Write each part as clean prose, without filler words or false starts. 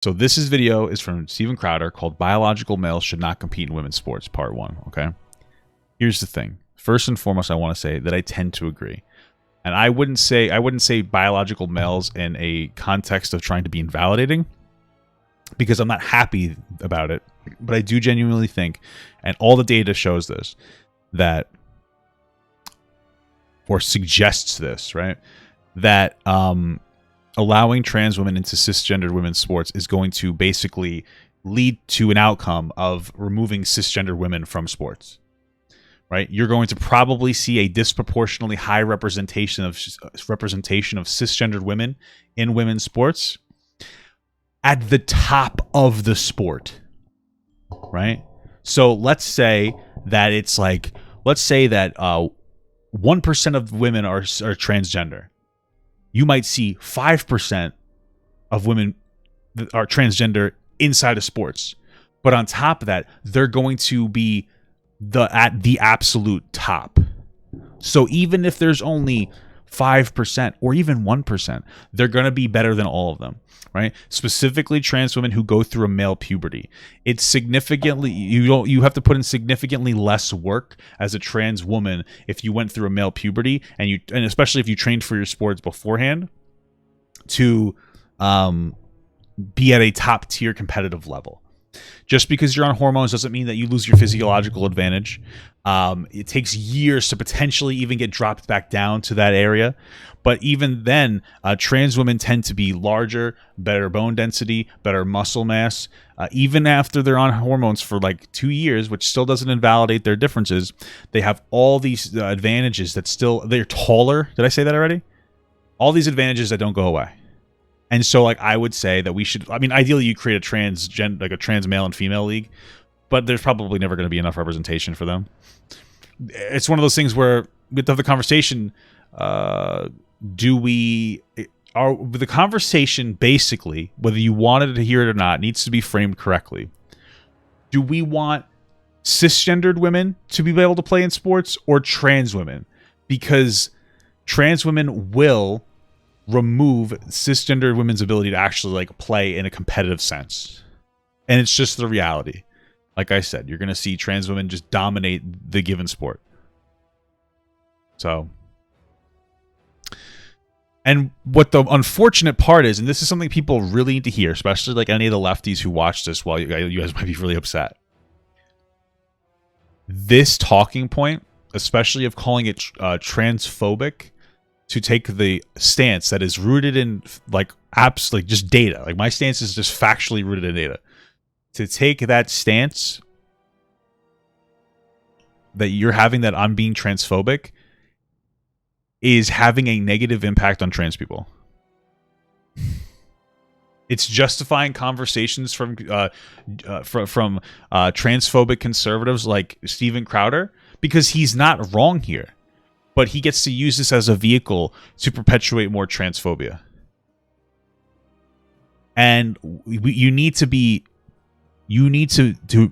So this video is from Steven Crowder called "Biological Males Should Not Compete in Women's Sports," Part 1. Okay. Here's the thing. First and foremost, I want to say that I tend to agree. And I wouldn't say biological males in a context of trying to be invalidating, because I'm not happy about it. But I do genuinely think, and all the data shows this, that, or suggests this, right? That allowing trans women into cisgendered women's sports is going to basically lead to an outcome of removing cisgendered women from sports. Right, you're going to probably see a disproportionately high representation of cisgendered women in women's sports at the top of the sport. Right, so let's say that it's like, let's say that 1% of women are transgender. You might see 5% of women that are transgender inside of sports, but on top of that, they're going to be at the absolute top. So even if there's only 5% or even 1%, they're going to be better than all of them, right? Specifically trans women who go through a male puberty. It's significantly, you have to put in significantly less work as a trans woman if you went through a male puberty, and especially if you trained for your sports beforehand, to be at a top tier competitive level. Just because you're on hormones doesn't mean that you lose your physiological advantage. It takes years to potentially even get dropped back down to that area. But even then, trans women tend to be larger, better bone density, better muscle mass. Even after they're on hormones for like 2 years, which still doesn't invalidate their differences, they have all these advantages that still, they're taller. Did I say that already? All these advantages that don't go away. And so, like, I would say that we should, I mean, ideally you create a trans male and female league, but there's probably never going to be enough representation for them. It's one of those things where we have to have the conversation. The conversation basically, whether you wanted to hear it or not, needs to be framed correctly. Do we want cisgendered women to be able to play in sports, or trans women? Because trans women will remove cisgender women's ability to actually like play in a competitive sense, and it's just the reality. Like I said, you're going to see trans women just dominate the given sport. So, and what the unfortunate part is, and this is something people really need to hear, especially like any of the lefties who watch this, while you guys might be really upset, this talking point, especially of calling it transphobic, to take the stance that is rooted in like absolutely just data. Like my stance is just factually rooted in data. To take that stance that you're having, that I'm being transphobic, is having a negative impact on trans people. It's justifying conversations from transphobic conservatives like Steven Crowder, because he's not wrong here. But he gets to use this as a vehicle to perpetuate more transphobia. And you need to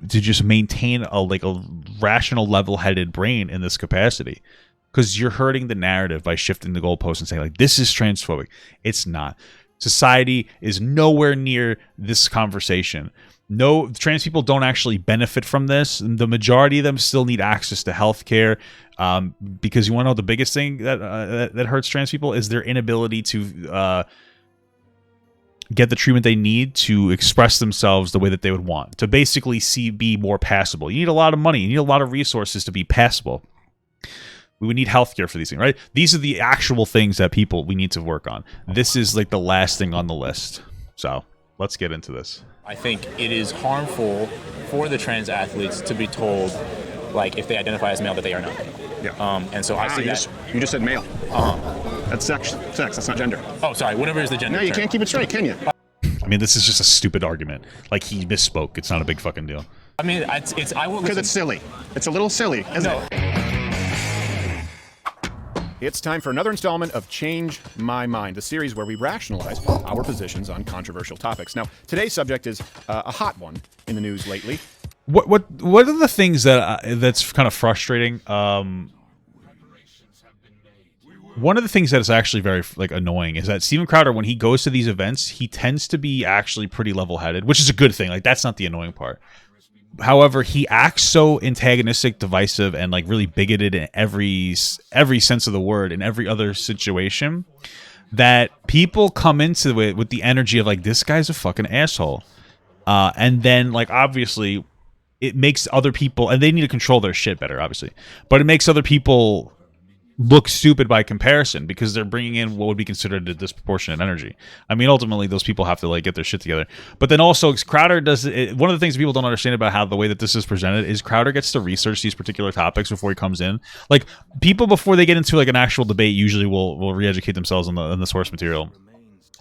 just maintain a rational, level-headed brain in this capacity, because you're hurting the narrative by shifting the goalpost and saying like, this is transphobic. It's not. Society is nowhere near this conversation. No, trans people don't actually benefit from this. The majority of them still need access to healthcare, because you want to know the biggest thing that hurts trans people is their inability to get the treatment they need to express themselves the way that they would want, to basically be more passable. You need a lot of money. You need a lot of resources to be passable. We would need healthcare for these things, right? These are the actual things that we need to work on. This is like the last thing on the list. So let's get into this. I think it is harmful for the trans athletes to be told, like, if they identify as male, that they are not. Yeah. And so I see that. You just said male. That's sex. That's not gender. Oh, sorry. Whatever is the gender. No, you can't keep it straight, can you? I mean, this is just a stupid argument. Like, he misspoke. It's not a big fucking deal. I mean, I will. Because it's silly. It's a little silly, isn't it? It's time for another installment of Change My Mind, the series where we rationalize our positions on controversial topics. Now, today's subject is a hot one in the news lately. What are the things that's kind of frustrating? one of the things that is actually very like annoying is that Steven Crowder, when he goes to these events, he tends to be actually pretty level-headed, which is a good thing. Like, that's not the annoying part. However, he acts so antagonistic, divisive, and like really bigoted in every sense of the word in every other situation that people come into it with the energy of like, this guy's a fucking asshole. And then like, obviously it makes other people, and they need to control their shit better, obviously, but it makes other people look stupid by comparison because they're bringing in what would be considered a disproportionate energy. I mean, ultimately, those people have to like get their shit together. But then also, Crowder does it. One of the things people don't understand about how the way that this is presented is Crowder gets to research these particular topics before he comes in. Like, people before they get into like an actual debate usually will re-educate themselves on the source material.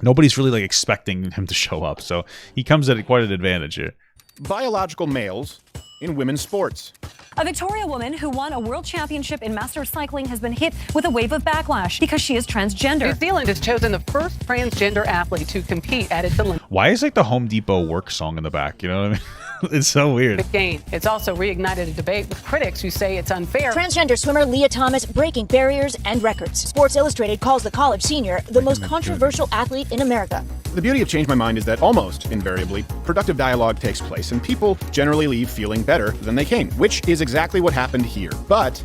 Nobody's really like expecting him to show up, so he comes at quite an advantage here. Biological males in women's sports. A Victoria woman who won a world championship in master cycling has been hit with a wave of backlash because she is transgender. New Zealand has chosen the first transgender athlete to compete at its Olympic Why is like the Home Depot work song in the back? You know what I mean? It's so weird. game. It's also reignited a debate with critics who say it's unfair. Transgender swimmer Leah Thomas breaking barriers and records. Sports Illustrated calls the college senior the most controversial athlete in America. The beauty of Change My Mind is that almost invariably, productive dialogue takes place, and people generally leave feeling better than they came, which is exactly what happened here. But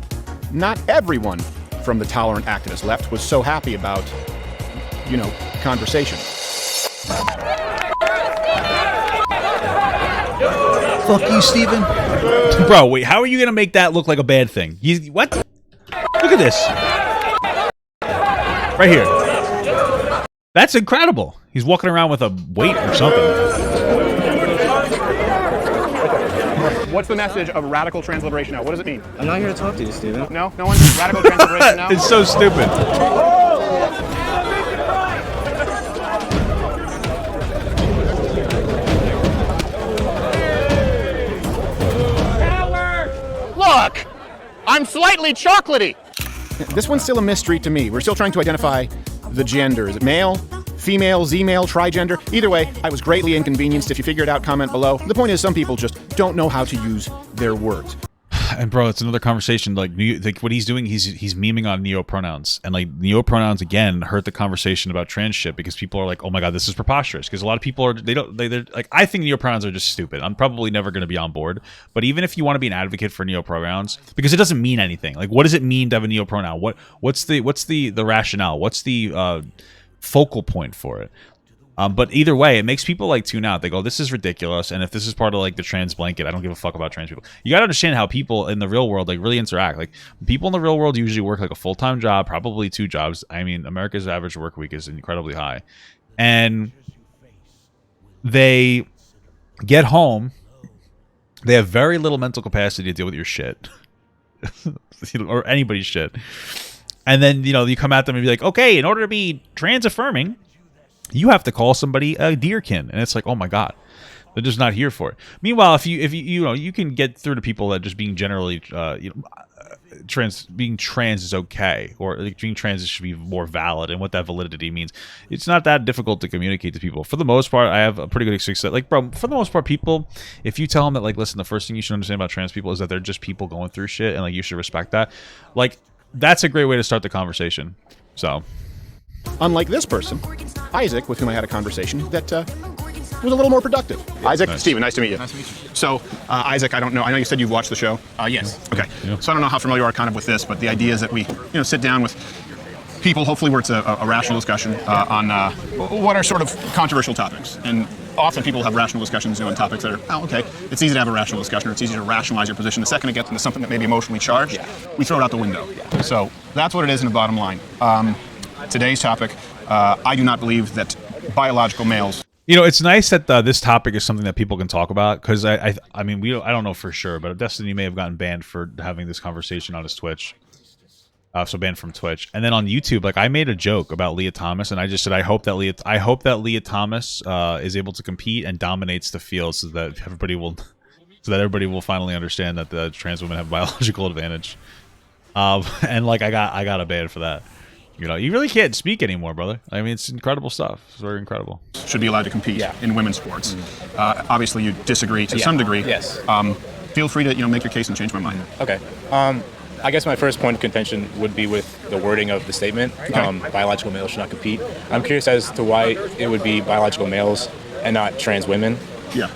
not everyone from the tolerant activist left was so happy about, conversation. Fuck you, Steven. Bro, wait, how are you going to make that look like a bad thing? What? Look at this. Right here. That's incredible. He's walking around with a weight or something. What's the message of radical trans liberation now? What does it mean? I'm not here to talk to you, Steven. No one's radical trans liberation now? It's so stupid. Look! I'm slightly chocolatey! This one's still a mystery to me. We're still trying to identify the gender. Is it male, female, Z-male, trigender? Either way, I was greatly inconvenienced. If you figure it out, comment below. The point is, some people just don't know how to use their words. And bro, it's another conversation. Like what he's doing, he's memeing on neo-pronouns, and like neo-pronouns again hurt the conversation about trans shit because people are like, oh my god, this is preposterous. Because a lot of people are they're like, I think neo-pronouns are just stupid. I'm probably never going to be on board. But even if you want to be an advocate for neo-pronouns, because it doesn't mean anything. Like, what does it mean to have a neo-pronoun? What's the rationale? What's the focal point for it? But either way, it makes people like tune out. They go, this is ridiculous. And if this is part of like the trans blanket, I don't give a fuck about trans people. You got to understand how people in the real world like really interact. Like, people in the real world usually work like a full-time job, probably 2 jobs. I mean, America's average work week is incredibly high. And they get home. They have very little mental capacity to deal with your shit. Or anybody's shit. And then, you come at them and be like, okay, in order to be trans affirming, you have to call somebody a deerkin, and it's like, oh my god, they're just not here for it. Meanwhile, if you can get through to people that just being generally, being trans is okay, or like, being trans should be more valid, and what that validity means. It's not that difficult to communicate to people. For the most part, I have a pretty good success. Like, bro, for the most part, people, if you tell them that, like, listen, the first thing you should understand about trans people is that they're just people going through shit, and like you should respect that. Like, that's a great way to start the conversation. So. Unlike this person, Isaac, with whom I had a conversation that was a little more productive. Isaac, nice. Steven, nice to meet you. Nice to meet you. So, Isaac, I don't know. I know you said you've watched the show. Yes. Okay. Yeah. So I don't know how familiar you are kind of with this, but the idea is that we, sit down with people, hopefully where it's a rational discussion on what are sort of controversial topics. And often people have rational discussions on topics that are, okay, it's easy to have a rational discussion, or it's easy to rationalize your position. The second it gets into something that may be emotionally charged, we throw it out the window. So that's what it is in the bottom line. Today's topic, I do not believe that biological males. It's nice that this topic is something that people can talk about, because I mean, I don't know for sure, but Destiny may have gotten banned for having this conversation on his Twitch. So banned from Twitch, and then on YouTube, like, I made a joke about Leah Thomas, and I just said I hope that Leah Thomas is able to compete and dominates the field, so that everybody will finally understand that the trans women have biological advantage. And like I got a ban for that. You really can't speak anymore, brother. I mean, it's incredible stuff. It's very incredible. Should be allowed to compete in women's sports. Obviously, you disagree to some degree. Yes. Feel free to make your case and change my mind. Okay. I guess my first point of contention would be with the wording of the statement. Biological males should not compete. I'm curious as to why it would be biological males and not trans women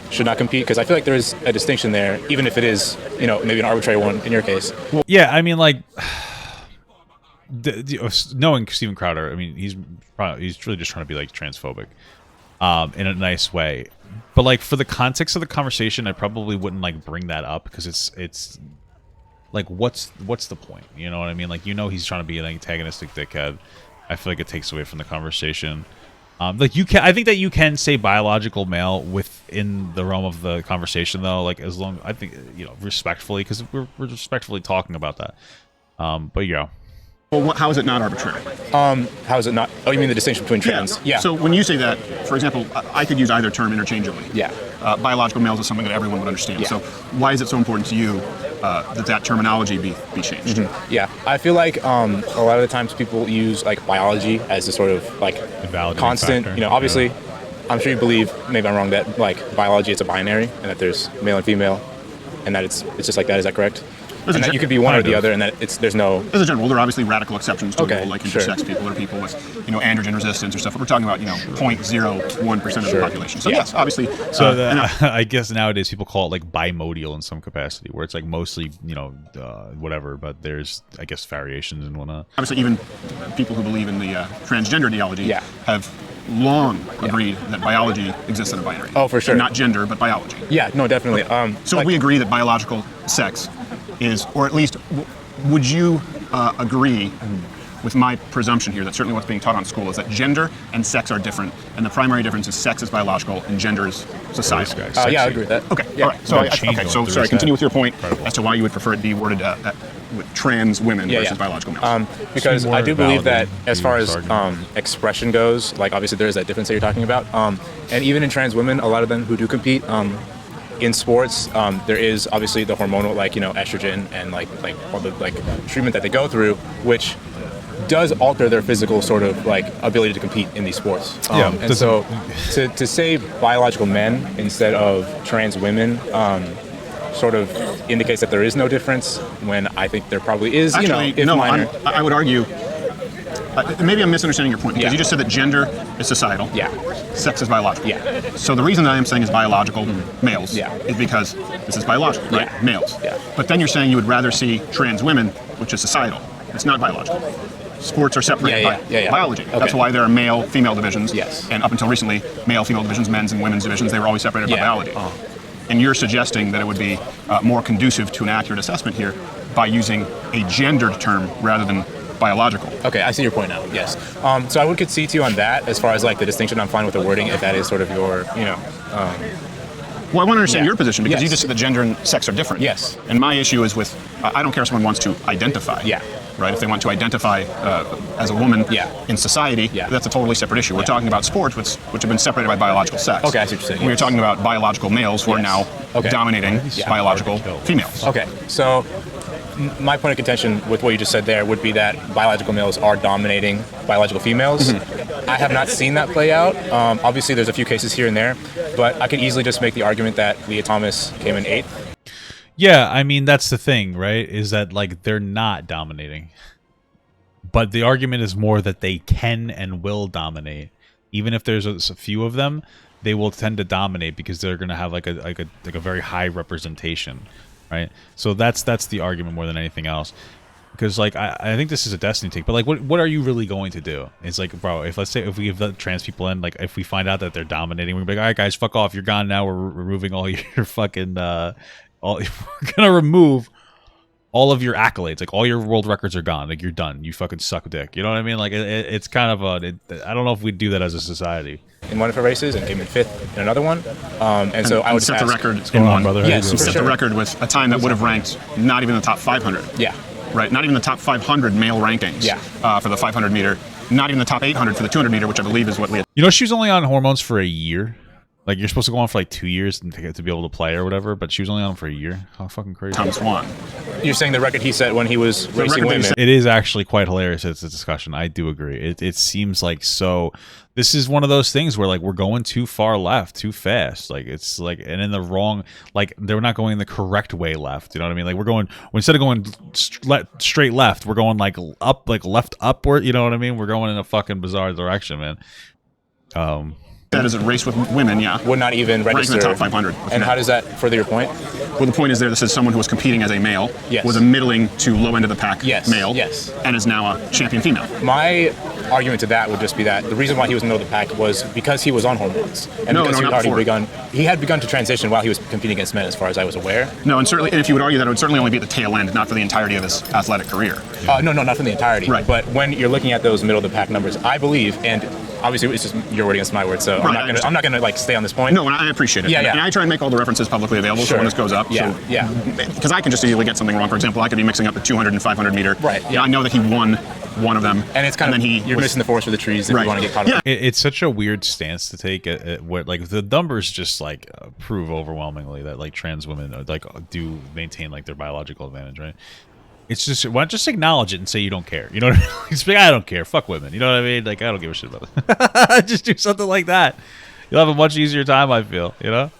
should not compete, because I feel like there is a distinction there, even if it is, maybe an arbitrary one in your case. Yeah, I mean, like, knowing Steven Crowder, I mean, he's really just trying to be like transphobic, in a nice way. But like for the context of the conversation, I probably wouldn't like bring that up, because it's like what's the point? You know what I mean? Like, he's trying to be an antagonistic dickhead. I feel like it takes away from the conversation. Like I think that you can say biological male within the realm of the conversation, though. Like as long, I think, respectfully, because we're respectfully talking about that. But yeah. Well, how is it not arbitrary? How is it not? Oh, you mean the distinction between trans? Yeah. So when you say that, for example, I could use either term interchangeably. Yeah. Biological males is something that everyone would understand. Yeah. So why is it so important to you that terminology be changed? Yeah, I feel like a lot of the times people use like biology as a sort of like constant. Factor. Obviously, I'm sure you believe, maybe I'm wrong, that like biology is a binary and that there's male and female, and that it's just like that. Is that correct? And that you could be one or the other, and that there's no. As a general rule, there are obviously radical exceptions to the rule, like intersex sure. people or people with androgen resistance or stuff. But we're talking about 0.01% of the population. So yes, obviously. So I guess nowadays people call it like bimodal in some capacity, where it's like mostly whatever, but there's, I guess, variations and whatnot. Obviously, even people who believe in the transgender ideology have long agreed that biology exists in a binary. Oh, for sure. And not gender, but biology. Yeah, no, definitely. So if we agree that biological sex is, or at least would you agree with my presumption here that certainly what's being taught on school is that gender and sex are different, and the primary difference is sex is biological and gender is societal? Yeah, I agree with that. Okay, yeah. All right. So sorry, continue with your point as to why you would prefer it be worded with trans women versus biological males. Because I do believe that as far as expression goes, like obviously there is that difference that you're talking about, and even in trans women, a lot of them who do compete in sports, there is obviously the hormonal, estrogen and like all the treatment that they go through, which does alter their physical sort of ability to compete in these sports. And so to say biological men instead of trans women sort of indicates that there is no difference, when I think there probably is. Actually, minor. I would argue. Maybe I'm misunderstanding your point, because you just said that gender is societal, sex is biological. So the reason that I am saying is biological males is because this is biological, right? Males. But then you're saying you would rather see trans women, which is societal. It's not biological. Sports are separated by biology. Okay. That's why there are male-female divisions. And up until recently, male-female divisions, men's and women's divisions, they were always separated by biology. And you're suggesting that it would be more conducive to an accurate assessment here by using a gendered term rather than biological. Okay, I see your point now. Yes. So I would concede to you on that. As far as the distinction, I'm fine with the wording if that is sort of your, Well, I want to understand your position, because you just said that gender and sex are different. Yes. And my issue is with, I don't care if someone wants to identify. Right? If they want to identify as a woman in society, that's a totally separate issue. We're talking about sports, which have been separated by biological sex. Okay, I see what you're saying. We're talking about biological males who are now dominating biological females. Okay, so my point of contention with what you just said there would be that biological males are dominating biological females. I have not seen that play out. Obviously, there's a few cases here and there, but I could easily just make the argument that Leah Thomas came in 8th. Yeah, I mean, that's the thing, right? Is that they're not dominating. But the argument is more that they can and will dominate. Even if there's a few of them, they will tend to dominate because they're going to have a very high representation, right? So that's the argument more than anything else. Because I think this is a Destiny take, but what are you really going to do? It's bro, if we give the trans people in, if we find out that they're dominating, we're like, all right guys, fuck off, you're gone now. We're removing all your fucking we're gonna remove all of your accolades. All your world records are gone. You're done. You fucking suck dick. You know what I mean? It's kind of I don't know if we'd do that as a society. In one of her races and came in 5th in another one. And so I would set the record in one. Yes, set the record with a time that would have ranked not even the top 500. Yeah. Right, not even the top 500 male rankings for the 500 meter, not even the top 800 for the 200 meter, which I believe is what Leah. She was only on hormones for a year. Like, you're supposed to go on for like 2 years to be able to play or whatever, but she was only on for a year. How fucking crazy. Thomas won. You're saying the record he set when he was racing women. It is actually quite hilarious. It's a discussion. I do agree. It seems like so. This is one of those things where like we're going too far left, too fast. Like it's like and in the wrong. Like they're not going the correct way left. You know what I mean? Like we're going instead of going straight left, we're going like up, like left upward. You know what I mean? We're going in a fucking bizarre direction, man. That is a race with women, yeah. Would not even register. Rank in the top 500. And how does that further your point? Well, the point is this is someone who was competing as a male, yes. was a middling to low end of the pack male, yes. and is now a champion female. My argument to that would just be that the reason why he was middle of the pack was because he was on hormones. And he had begun to transition while he was competing against men, as far as I was aware. No, and certainly, and if you would argue that, it would certainly only be at the tail end, not for the entirety of his athletic career. No, not for the entirety. Right. But when you're looking at those middle of the pack numbers, I believe, and obviously it's just your word against my word, so right, I'm not gonna like stay on this point. No, and I appreciate it. Yeah. And I try and make all the references publicly available so when this goes up. Yeah. Because I can just easily get something wrong. For example, I could be mixing up the 200 and 500 meter. Right. Yeah. I know that he won one of them. And it's kind of you're missing the forest for the trees if you want to get caught up. It's such a weird stance to take. What like the numbers just like prove overwhelmingly that like trans women like do maintain like their biological advantage, right? It's just why not just acknowledge it and say you don't care. You know what I mean? Just be like, I don't care. Fuck women. You know what I mean? Like I don't give a shit about it. Just do something like that. You'll have a much easier time. I feel. You know.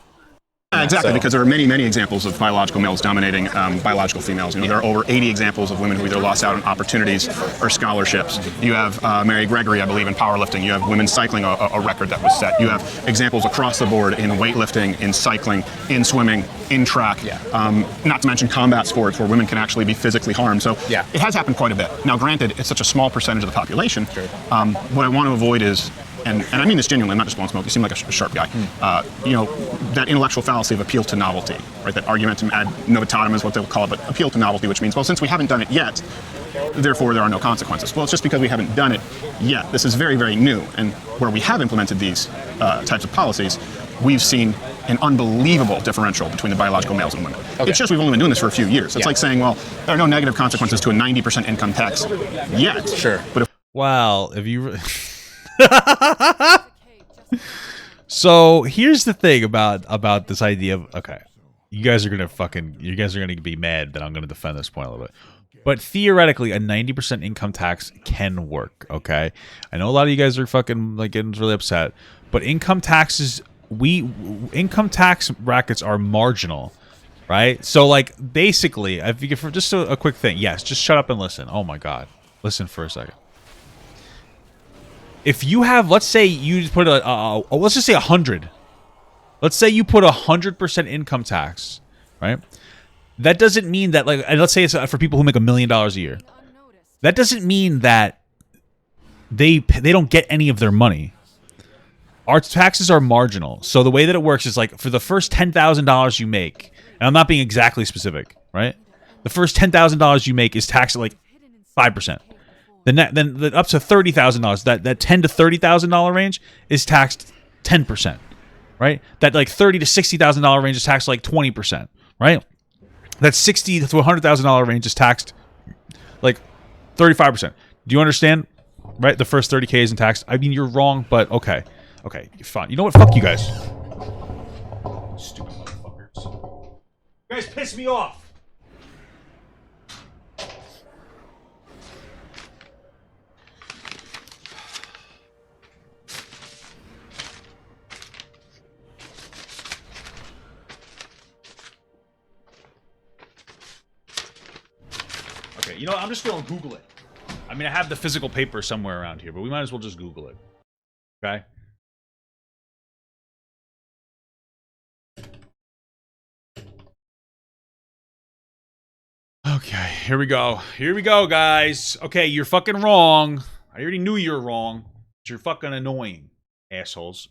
Exactly, because there are many, many examples of biological males dominating biological females. You know, there are over 80 examples of women who either lost out on opportunities or scholarships. You have Mary Gregory, I believe, in powerlifting. You have women cycling, a record that was set. You have examples across the board in weightlifting, in cycling, in swimming, in track. Not to mention combat sports where women can actually be physically harmed. So it has happened quite a bit. Now, granted, it's such a small percentage of the population. What I want to avoid is, and I mean this genuinely, I'm not just blowing smoke, you seem like a sharp guy, you know, that intellectual fallacy of appeal to novelty, right? That argumentum ad novitatum is what they'll call it, but appeal to novelty, which means, well, since we haven't done it yet, therefore there are no consequences. Well, it's just because we haven't done it yet. This is very, very new, and where we have implemented these types of policies, we've seen an unbelievable differential between the biological males and women. It's just we've only been doing this for a few years. It's like saying, well, there are no negative consequences to a 90% income tax yet. But if you... So here's the thing about this idea of you guys are gonna be mad that I'm gonna defend this point a little bit, but theoretically a 90% income tax can work. Okay, I know a lot of you guys are fucking like getting really upset, but income tax brackets are marginal, right? So like basically, if you for just a quick thing, yes, just shut up and listen. Oh my god, listen for a second. If you have, let's say you put let's just say 100. Let's say you put 100% income tax, right? That doesn't mean that and let's say it's for people who make $1 million a year. That doesn't mean that they don't get any of their money. Our taxes are marginal. So the way that it works is like for the first $10,000 you make, and I'm not being exactly specific, right? The first $10,000 you make is taxed at like 5%. Then up to $30,000, that $10,000 to $30,000 range is taxed 10%, right? That like $30,000 to $60,000 range is taxed like 20%, right? That $60,000 to $100,000 range is taxed like 35%. Do you understand? Right? The first 30K isn't taxed. I mean, you're wrong, but okay, fine. You know what? Fuck you guys. Stupid motherfuckers. You guys piss me off. You know, I'm just going to Google it. I mean, I have the physical paper somewhere around here, but we might as well just Google it. Okay? Okay, here we go. Here we go, guys. Okay, you're fucking wrong. I already knew you were wrong. But you're fucking annoying, assholes.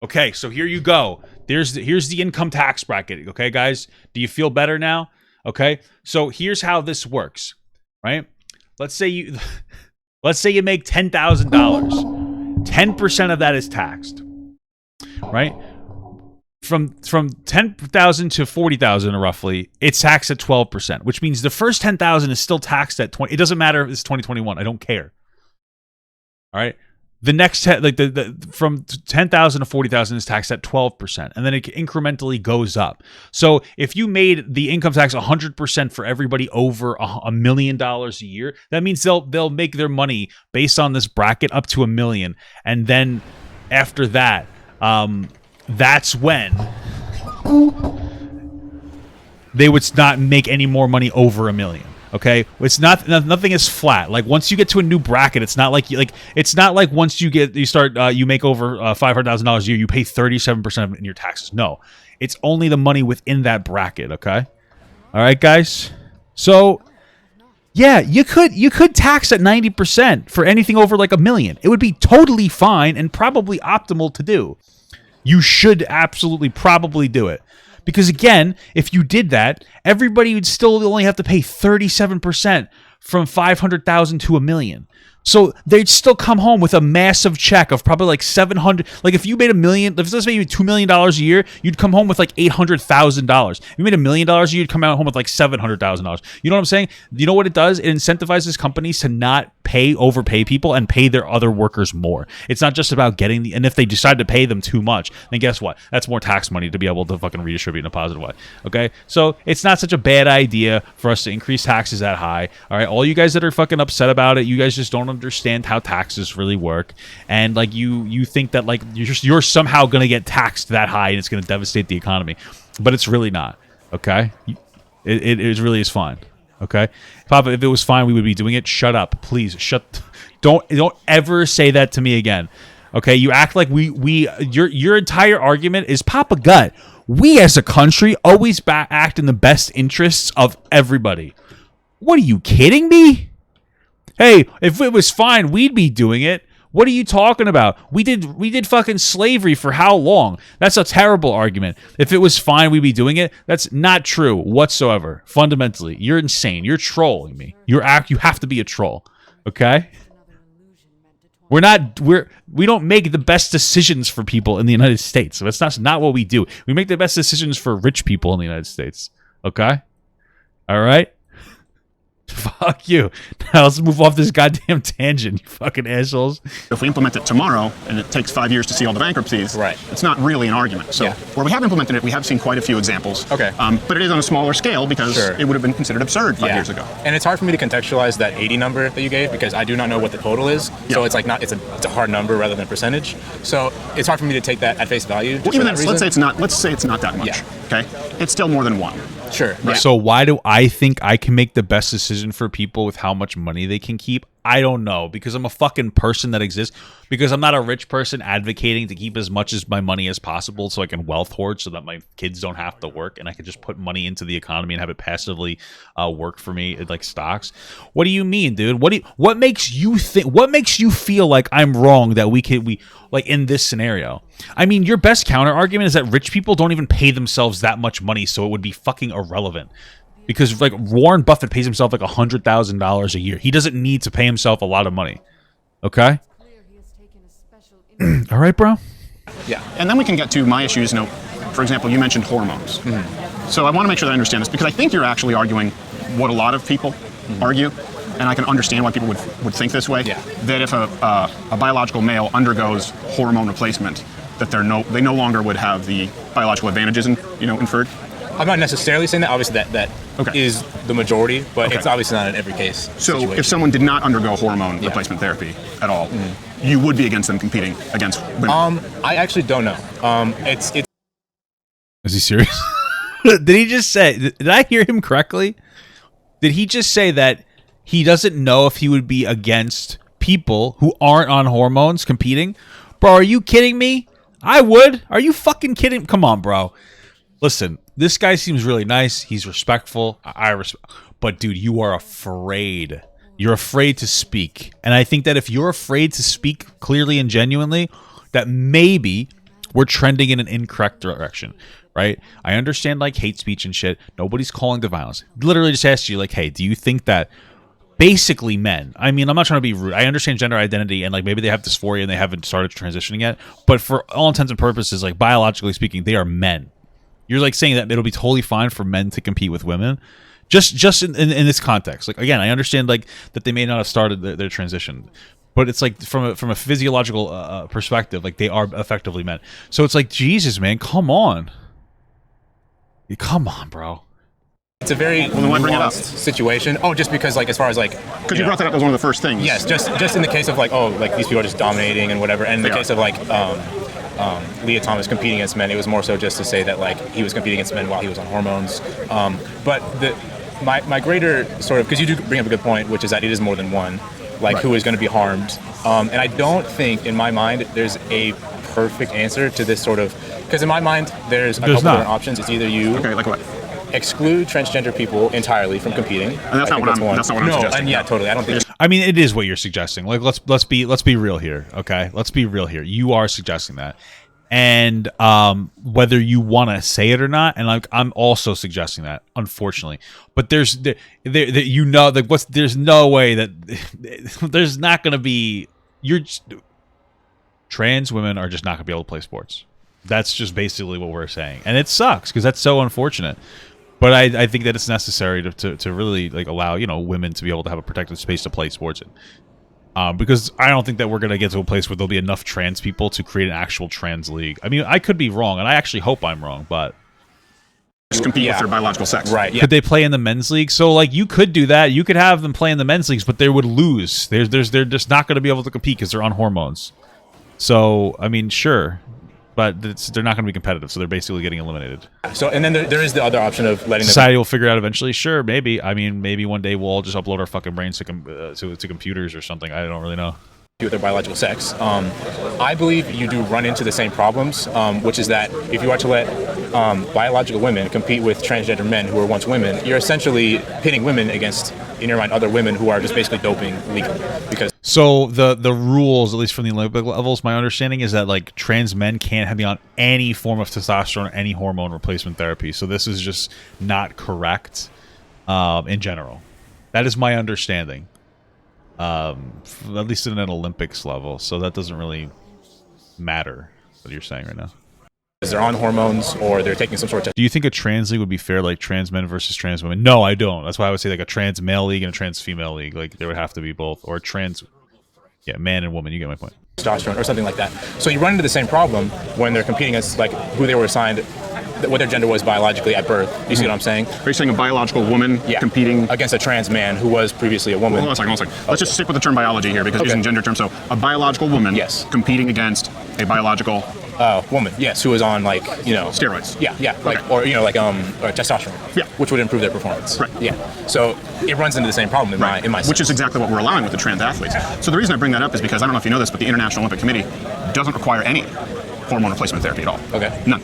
Okay, so here you go. Here's the income tax bracket. Okay, guys? Do you feel better now? Okay? So here's how this works. Right? Let's say you make $10,000. 10% of that is taxed. Right? From 10,000 to 40,000 roughly, it's taxed at 12%, which means the first 10,000 is still taxed at 20. It doesn't matter if it's 2021. I don't care. All right? the next from 10,000 to 40,000 is taxed at 12%, and then it incrementally goes up. So if you made the income tax 100% for everybody over $1 million a year, that means they'll make their money based on this bracket up to $1 million, and then after that, that's when they would not make any more money over $1 million. Okay, it's nothing is flat. Like once you get to a new bracket, it's not like once you make over $500,000 a year, you pay 37% of it in your taxes. No, it's only the money within that bracket. Okay, all right, guys. So yeah, you could tax at 90% for anything over like $1 million. It would be totally fine and probably optimal to do. You should absolutely probably do it. Because again, if you did that, everybody would still only have to pay 37% from 500,000 to $1 million. So they'd still come home with a massive check of probably like 700. Like if you made $1 million, let's say you made $2 million a year, you'd come home with like $800,000. If you made $1 million a year, you'd come out home with like $700,000. You know what I'm saying? You know what it does? It incentivizes companies to not overpay people and pay their other workers more. It's not just about getting and if they decide to pay them too much, then guess what? That's more tax money to be able to fucking redistribute in a positive way. Okay? So it's not such a bad idea for us to increase taxes that high. All right? All you guys that are fucking upset about it, you guys just don't understand how taxes really work. And like you think that like you're somehow going to get taxed that high and it's going to devastate the economy. But it's really not. Okay? It really is fine. Okay, Papa, if it was fine, we would be doing it. Shut up, please. Don't ever say that to me again. Okay, you act like your entire argument is Papa Gut. We as a country always act in the best interests of everybody. What are you kidding me? Hey, if it was fine, we'd be doing it. What are you talking about? We did fucking slavery for how long? That's a terrible argument. If it was fine, we'd be doing it. That's not true whatsoever. Fundamentally, you're insane. You're trolling me. You have to be a troll. Okay? We don't make the best decisions for people in the United States. So that's not what we do. We make the best decisions for rich people in the United States. Okay? All right? Fuck you. Now let's move off this goddamn tangent, you fucking assholes. If we implement it tomorrow and it takes 5 years to see all the bankruptcies, right, it's not really an argument. So where we have implemented it, we have seen quite a few examples. Okay. But it is on a smaller scale because it would have been considered absurd 5 years ago. And it's hard for me to contextualize that 80 number that you gave because I do not know what the total is. So it's like it's a hard number rather than percentage. So it's hard for me to take that at face value. Well, even let's say it's not that much. Yeah. Okay. It's still more than one. Sure. Right. So why do I think I can make the best decision for people with how much money they can keep? I don't know, because I'm a fucking person that exists, because I'm not a rich person advocating to keep as much as my money as possible so I can wealth hoard so that my kids don't have to work and I can just put money into the economy and have it passively work for me like stocks. What do you mean, dude? What makes you feel like I'm wrong that we like in this scenario? I mean, your best counter argument is that rich people don't even pay themselves that much money, so it would be fucking irrelevant. Because like Warren Buffett pays himself like $100,000 a year. He doesn't need to pay himself a lot of money. Okay? All right, bro? Yeah. And then we can get to my issues. For example, you mentioned hormones. Mm-hmm. So I want to make sure that I understand this because I think you're actually arguing what a lot of people argue. And I can understand why people would think this way. Yeah. That if a biological male undergoes hormone replacement, that they no longer would have the biological advantages inferred. I'm not necessarily saying that. Obviously, that is the majority, but it's obviously not in every case. So if someone did not undergo hormone replacement therapy at all, you would be against them competing against women? I actually don't know. It's. Is he serious? Did he just say? Did I hear him correctly? Did he just say that he doesn't know if he would be against people who aren't on hormones competing? Bro, are you kidding me? I would. Are you fucking kidding? Come on, bro. Listen, this guy seems really nice. He's respectful. But dude, you are afraid. You're afraid to speak. And I think that if you're afraid to speak clearly and genuinely, that maybe we're trending in an incorrect direction, right? I understand like hate speech and shit. Nobody's calling to violence. Literally just asked you like, hey, do you think that basically men, I mean, I'm not trying to be rude. I understand gender identity and like maybe they have dysphoria and they haven't started transitioning yet. But for all intents and purposes, like biologically speaking, they are men. You're like saying that it'll be totally fine for men to compete with women, just in this context. Like again, I understand like that they may not have started their transition, but it's like from a physiological perspective, like they are effectively men. So it's like, Jesus, man, come on, bro. It's a very nuanced situation. Oh, just because, like, as far as, like... Because you brought that up as one of the first things. Yes, just in the case of, like, oh, like, these people are just dominating and whatever. And in the case of, like, Leah Thomas competing against men, it was more so just to say that, like, he was competing against men while he was on hormones. But my greater sort of... Because you do bring up a good point, which is that it is more than one, like, who is going to be harmed. And I don't think, in my mind, there's a perfect answer to this sort of... Because in my mind, there's a couple different options. It's either you... Okay, like what? Exclude transgender people entirely from competing. And that's not what I'm suggesting. And yeah, totally. I don't think. I mean, it is what you're suggesting. Like, let's be real here, okay? Let's be real here. You are suggesting that, and whether you want to say it or not, and like I'm also suggesting that, unfortunately. But there's no way that there's not going to be trans women are just not going to be able to play sports. That's just basically what we're saying, and it sucks because that's so unfortunate. But I think that it's necessary to really like allow women to be able to have a protected space to play sports in, because I don't think that we're gonna get to a place where there'll be enough trans people to create an actual trans league. I mean, I could be wrong, and I actually hope I'm wrong, but just compete with their biological sex, right? Yeah. Could they play in the men's league? So like you could do that. You could have them play in the men's leagues, but they would lose. They're just not going to be able to compete because they're on hormones. So I mean, sure. But they're not going to be competitive, so they're basically getting eliminated. So, and then there is the other option of letting society will figure it out eventually. Sure, maybe. I mean, maybe one day we'll all just upload our fucking brains to computers or something. I don't really know. With their biological sex. I believe you do run into the same problems, which is that if you are to let biological women compete with transgender men who were once women, you're essentially pitting women against, in your mind, other women who are just basically doping legally. So the rules, at least from the Olympic levels, my understanding is that like trans men can't be on any form of testosterone, or any hormone replacement therapy. So this is just not correct in general. That is my understanding. At least in an Olympics level, so that doesn't really matter what you're saying right now. Because they're on hormones or they're taking some sort of... Do you think a trans league would be fair, like trans men versus trans women? No, I don't. That's why I would say like a trans male league and a trans female league. Like there would have to be both, or trans, man and woman. You get my point. Testosterone or something like that. So you run into the same problem when they're competing as like who they were assigned, what their gender was biologically at birth. You see what I'm saying? Are you saying a biological woman competing against a trans man who was previously a woman? Hold on a second. Let's just stick with the term biology here because using gender terms. So a biological woman competing against a biological woman, yes, who was on like steroids. Like or or testosterone, which would improve their performance. Right. Yeah. So it runs into the same problem in my sense. Which is exactly what we're allowing with the trans athletes. So the reason I bring that up is because I don't know if you know this, but the International Olympic Committee doesn't require any hormone replacement therapy at all. Okay. None.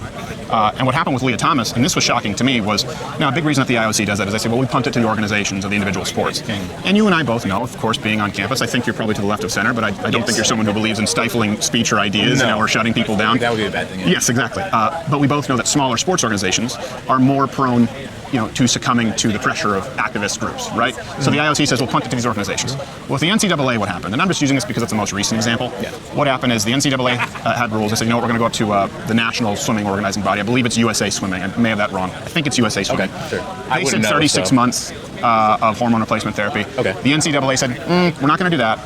And what happened with Leah Thomas, and this was shocking to me, was now a big reason that the IOC does that is they say, well, we punt it to the organizations of the individual sports. And you and I both know, of course, being on campus, I think you're probably to the left of center, but I don't think you're someone who believes in stifling speech or ideas or shutting people down. That would be a bad thing. Yeah. Yes, exactly. But we both know that smaller sports organizations are more prone to succumbing to the pressure of activist groups, right? So the IOC says, we'll punt it to these organizations. Well, with the NCAA, what happened? And I'm just using this because it's the most recent example. Yeah. What happened is the NCAA had rules. They said, we're going to go up to the national swimming organizing body. I believe it's USA Swimming. I may have that wrong. I think it's USA Swimming. Okay, sure. They said 36 months of hormone replacement therapy. Okay. The NCAA said, we're not going to do that.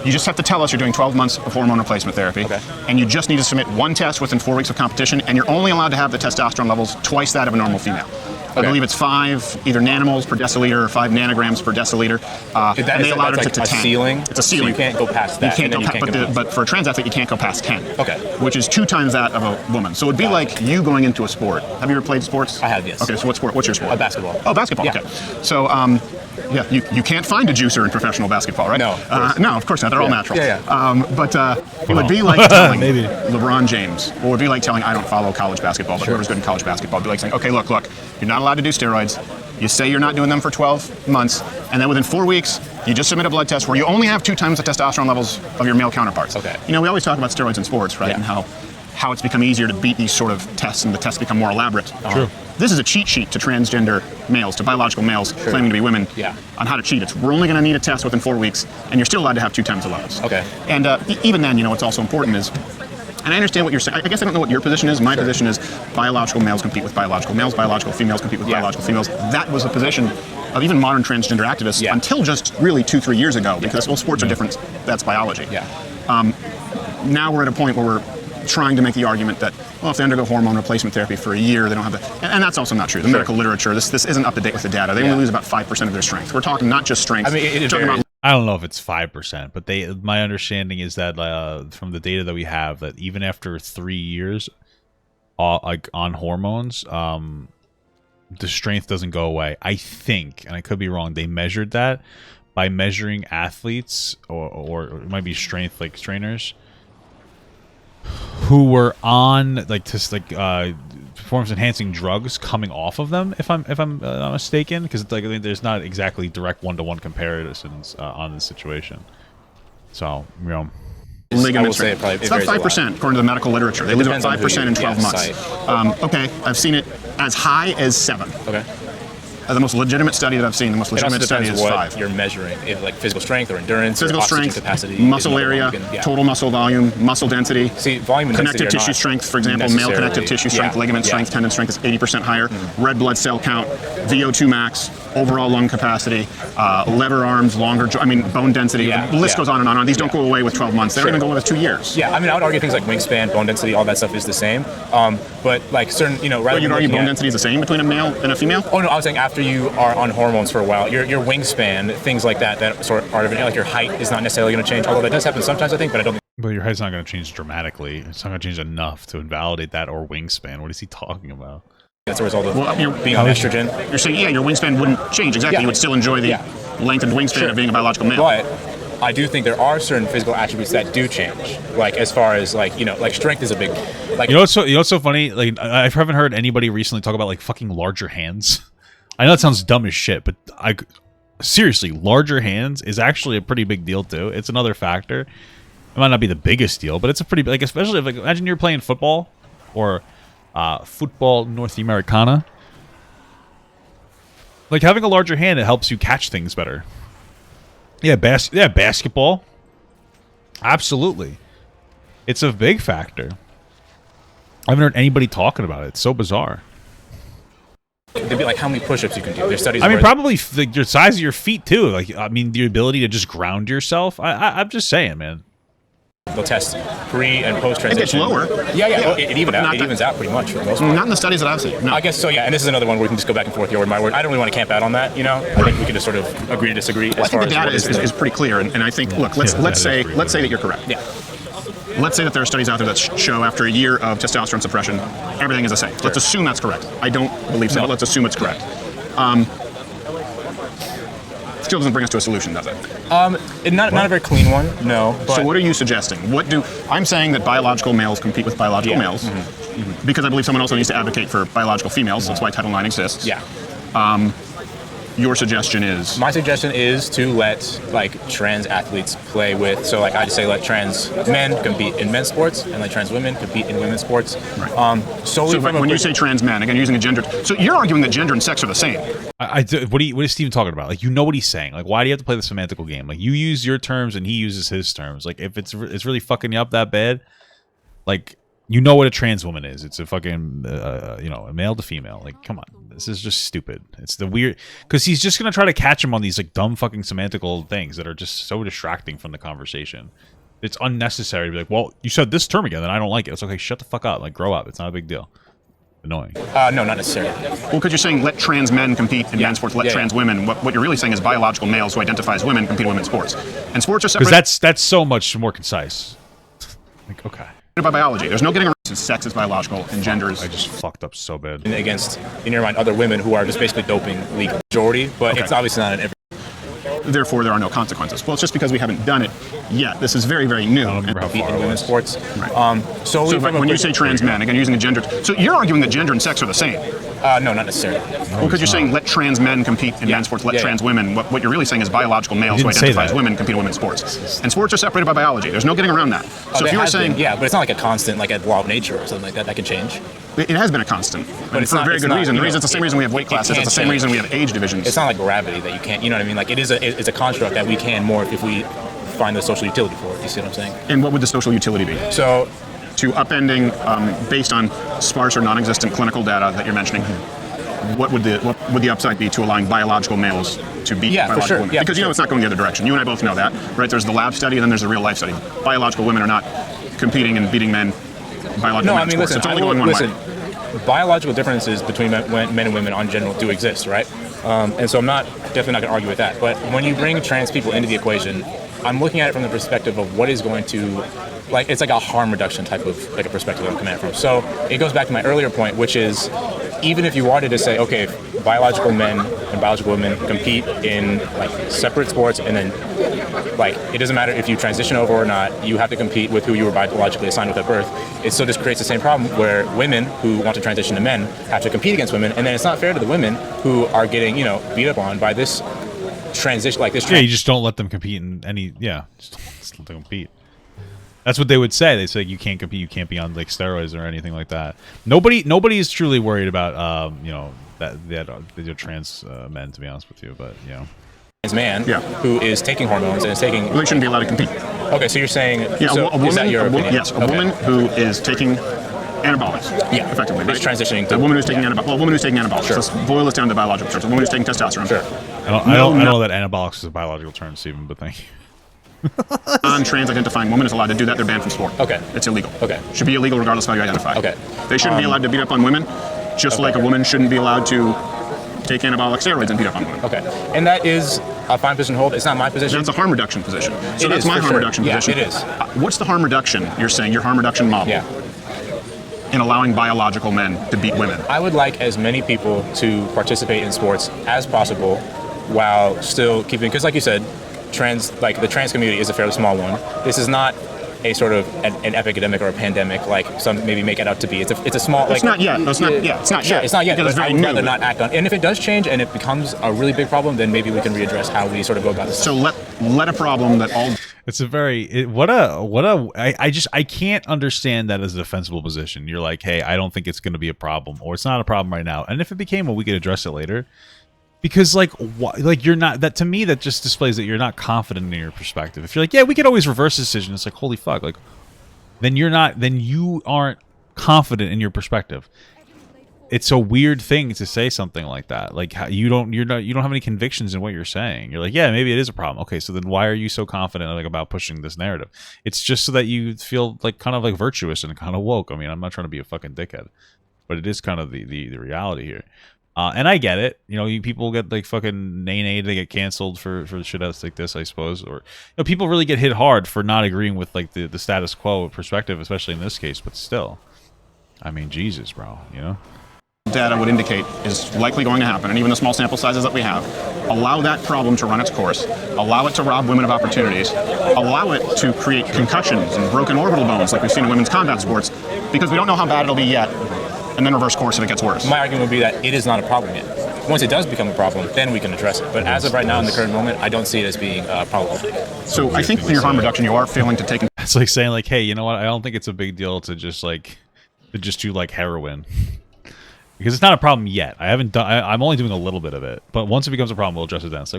You just have to tell us you're doing 12 months of hormone replacement therapy, and you just need to submit one test within 4 weeks of competition, and you're only allowed to have the testosterone levels twice that of a normal female. I believe it's 5 either nanomoles per deciliter or 5 nanograms per deciliter. And they allowed it to 10. Ceiling. It's a ceiling. So you can't go past that. But for a trans athlete, you can't go past 10. Okay. Which is 2 times that of a woman. So it'd be like you going into a sport. Have you ever played sports? I have, yes. Okay, so what sport? What's your sport? Basketball. Oh, basketball. Yeah. Okay. So, you can't find a juicer in professional basketball, right? No. No, of course not. They're all natural. Yeah. But it would be like telling LeBron James, or it would be like telling, I don't follow college basketball, but whoever's good in college basketball, it'd be like saying, okay, look, you're not allowed to do steroids. You say you're not doing them for 12 months, and then within 4 weeks, you just submit a blood test where you only have 2 times the testosterone levels of your male counterparts. Okay. We always talk about steroids in sports, right? Yeah. And how it's become easier to beat these sort of tests, and the tests become more elaborate. True. This is a cheat sheet to transgender males, to biological males claiming to be women, on how to cheat. We're only going to need a test within 4 weeks, and you're still allowed to have 2 times the levels. Okay. And even then, what's also important is And I understand what you're saying. I guess I don't know what your position is. My position is biological males compete with biological males, biological females compete with biological females. That was a position of even modern transgender activists until just really 2-3 years ago, because, well, sports are different. That's biology. Now we're at a point where we're trying to make the argument that, well, if they undergo hormone replacement therapy for a year, they don't have the... And that's also not true. The medical literature, this isn't up to date with the data. They only lose about 5% of their strength. We're talking not just strength. I mean, I don't know if it's 5%, but my understanding is that from the data that we have, that even after 3 years, like on hormones, the strength doesn't go away. I think, and I could be wrong, they measured that by measuring athletes or it might be strength like trainers who were on performance enhancing drugs coming off of them, if I'm not mistaken, because like there's not exactly direct one-to-one comparisons on this situation. So, you know, ligament strength. It's about 5% according to the medical literature. They lose about 5% in 12 months. Okay, I've seen it as high as 7. Okay. The most legitimate study that I've seen, the most legitimate study is 5. You're measuring, if like physical strength or endurance, physical or strength, capacity, muscle area, total muscle volume, muscle density. See, volume and connective tissue strength, for example, male connective tissue strength, ligament strength, tendon strength is 80% higher. Red blood cell count, VO2 max, overall lung capacity, lever arms, longer, bone density. The list goes on and on. These don't go away with 12 months. They don't even go away with 2 years. Yeah, I mean, I would argue things like wingspan, bone density, all that stuff is the same. But like certain, rather you'd argue bone density is the same between a male and a female? Oh no, I was saying after you are on hormones for a while, your wingspan, things like that sort of part of it, like your height is not necessarily going to change, although that does happen sometimes, I think, but I don't think. But your height's not going to change dramatically. It's not going to change enough to invalidate that or wingspan. What is he talking about? That's a result of being on estrogen. You're saying, your wingspan wouldn't change. Exactly. You would still enjoy the lengthened wingspan of being a biological male. But I do think there are certain physical attributes that do change. Like as far as like strength is a big. Like what's so funny? Like I haven't heard anybody recently talk about like fucking larger hands. I know it sounds dumb as shit, but seriously, larger hands is actually a pretty big deal too. It's another factor. It might not be the biggest deal, but it's a pretty like, especially if like imagine you're playing football or football North Americana. Like having a larger hand, it helps you catch things better. Yeah, basketball. Absolutely. It's a big factor. I haven't heard anybody talking about it. It's so bizarre. They'd be like how many push-ups you can do. There's studies. I mean, probably the size of your feet too. Like, I mean, the ability to just ground yourself. I'm just saying, man. They'll test pre and post transition. It gets lower. Yeah. It evens out pretty much for the most part. Not in the studies that I've seen. No. I guess so. Yeah, and this is another one where we can just go back and forth. Your word, my word. I don't really want to camp out on that. I think we can just sort of agree to disagree. Well, I think the data is pretty clear, and I think look, let's say that you're correct. Yeah. Let's say that there are studies out there that show after a year of testosterone suppression, everything is the same. Let's assume that's correct. I don't believe so, but let's assume it's correct. Still doesn't bring us to a solution, does it? Not a very clean one, no. But so what are you suggesting? I'm saying that biological males compete with biological males, because I believe someone also needs to advocate for biological females. That's why Title IX exists. Yeah. Your suggestion is? My suggestion is to let trans athletes play with. So I just say let trans men compete in men's sports and let trans women compete in women's sports. Right. So when you say trans men, again using a gender, so you're arguing that gender and sex are the same. What is Steven talking about? Like, what he's saying. Like, why do you have to play the semantical game? Like, you use your terms and he uses his terms. Like, if it's really fucking you up that bad, like. What a trans woman is. It's a fucking, a male to female. Like, come on. This is just stupid. It's the weird... Because he's just going to try to catch him on these, dumb fucking semantical things that are just so distracting from the conversation. It's unnecessary to be like, well, you said this term again, and I don't like it. It's okay, shut the fuck up. Like, grow up. It's not a big deal. Annoying. No, not necessarily. Well, because you're saying let trans men compete in men's sports, let trans women. What you're really saying is biological males who identify as women compete in women's sports. And sports are separate... Because that's so much more concise. Like, okay. By biology. There's no getting around since sex is biological and gender is... I just fucked up so bad. Against, in your mind, other women who are just basically doping legal majority, but it's obviously not in every... Therefore, there are no consequences. Well, it's just because we haven't done it yet. This is very, very new. I don't remember how far in women's sports. Right. So when you say trans men, again, using a gender... So you're arguing that gender and sex are the same? No, not necessarily. Well, because you're saying let trans men compete in men's sports, let trans women... What you're really saying is biological males who identify as women compete in women's sports. And sports are separated by biology. There's no getting around that. So if you were saying... Yeah, but it's not like a constant, like a law of nature or something like that. That can change. It has been a constant. But it's for a very good reason. It's the same reason we have weight classes. It's the same reason we have age divisions. It's not like gravity that you can't... You know what I mean? Like, it's a construct that we can morph if we find the social utility for it. You see what I'm saying? And what would the social utility be? So... to upending based on sparse or non-existent clinical data that you're mentioning. What would the upside be to allowing biological males to beat biological women? Because it's not going the other direction. You and I both know that, right? There's the lab study and then there's the real life study. Biological women are not competing and beating men. Biological men sports. Listen, it's only going one way. Biological differences between men and women in general do exist, right? And so I'm definitely not going to argue with that. But when you bring trans people into the equation, I'm looking at it from the perspective of what is going to, it's like a harm reduction type of a perspective I'm coming at from. So it goes back to my earlier point, which is even if you wanted to say, okay, biological men and biological women compete in separate sports, and then it doesn't matter if you transition over or not, you have to compete with who you were biologically assigned with at birth. It still just creates the same problem where women who want to transition to men have to compete against women, and then it's not fair to the women who are getting beat up on by this transition you just don't let them compete in any just let them compete. That's what they would say. They say you can't compete, you can't be on steroids or anything like that. Nobody is truly worried about that they're trans men, to be honest with you, but trans man who is taking hormones and is taking they shouldn't be allowed to compete. Okay, so you're saying a woman, is that your opinion? Yes, a woman who is taking anabolics. Effectively, Right? is transitioning to a woman who's taking anabolics. Well, a woman who's taking anabolics. Let's boil this down to biological terms. A woman who's taking testosterone. Sure. I don't know that anabolics is a biological term, Stephen, but thank you. Non-trans identifying woman is allowed to do that. They're banned from sport. Okay. It's illegal. Okay. Should be illegal regardless of how you identify. Okay. They shouldn't be allowed to beat up on women, just like a woman shouldn't be allowed to take anabolic steroids and beat up on women. Okay. And that is a fine position to hold. It's not my position. That's a harm reduction position. So that's my harm reduction position. Yeah, it is. What's the harm reduction you're saying? Your harm reduction model? In allowing biological men to beat women. I would like as many people to participate in sports as possible while still keeping, because like you said, the trans community is a fairly small one. This is not a sort of an epidemic or a pandemic like some maybe make it out to be. It's a small. It's not yet. It's not yet. It's not yet. But I would rather not act on. And if it does change and it becomes a really big problem, then maybe we can readdress how we sort of go about this. So let a problem that all. It's a very I can't understand that as a defensible position. You're like, hey, I don't think it's going to be a problem, or it's not a problem right now. And if it became, well, we could address it later. Because you're not, that to me that just displays that you're not confident in your perspective. If you're like, yeah, we could always reverse the decision, it's like, holy fuck, then you aren't confident in your perspective. It's a weird thing to say something like that. You don't have any convictions in what you're saying. You're like, yeah, maybe it is a problem. Okay, so then why are you so confident about pushing this narrative? It's just so that you feel kind of virtuous and kind of woke. I mean, I'm not trying to be a fucking dickhead, but it is kind of the reality here. And I get it. People get fucking nay, they get canceled for shit outs like this, I suppose. Or people really get hit hard for not agreeing with the status quo perspective, especially in this case. But still, I mean, Jesus, bro. Data would indicate is likely going to happen, and even the small sample sizes that we have, allow that problem to run its course, allow it to rob women of opportunities, allow it to create concussions and broken orbital bones like we've seen in women's combat sports, because we don't know how bad it'll be yet, and then reverse course if it gets worse. My argument would be that it is not a problem yet. Once it does become a problem, then we can address it. But as of right now, in the current moment, I don't see it as being a problem. So I think for your harm reduction, you are failing to take. It's like saying hey, you know what? I don't think it's a big deal to just do heroin. Because it's not a problem yet. I'm only doing a little bit of it. But once it becomes a problem, we'll address it then. It's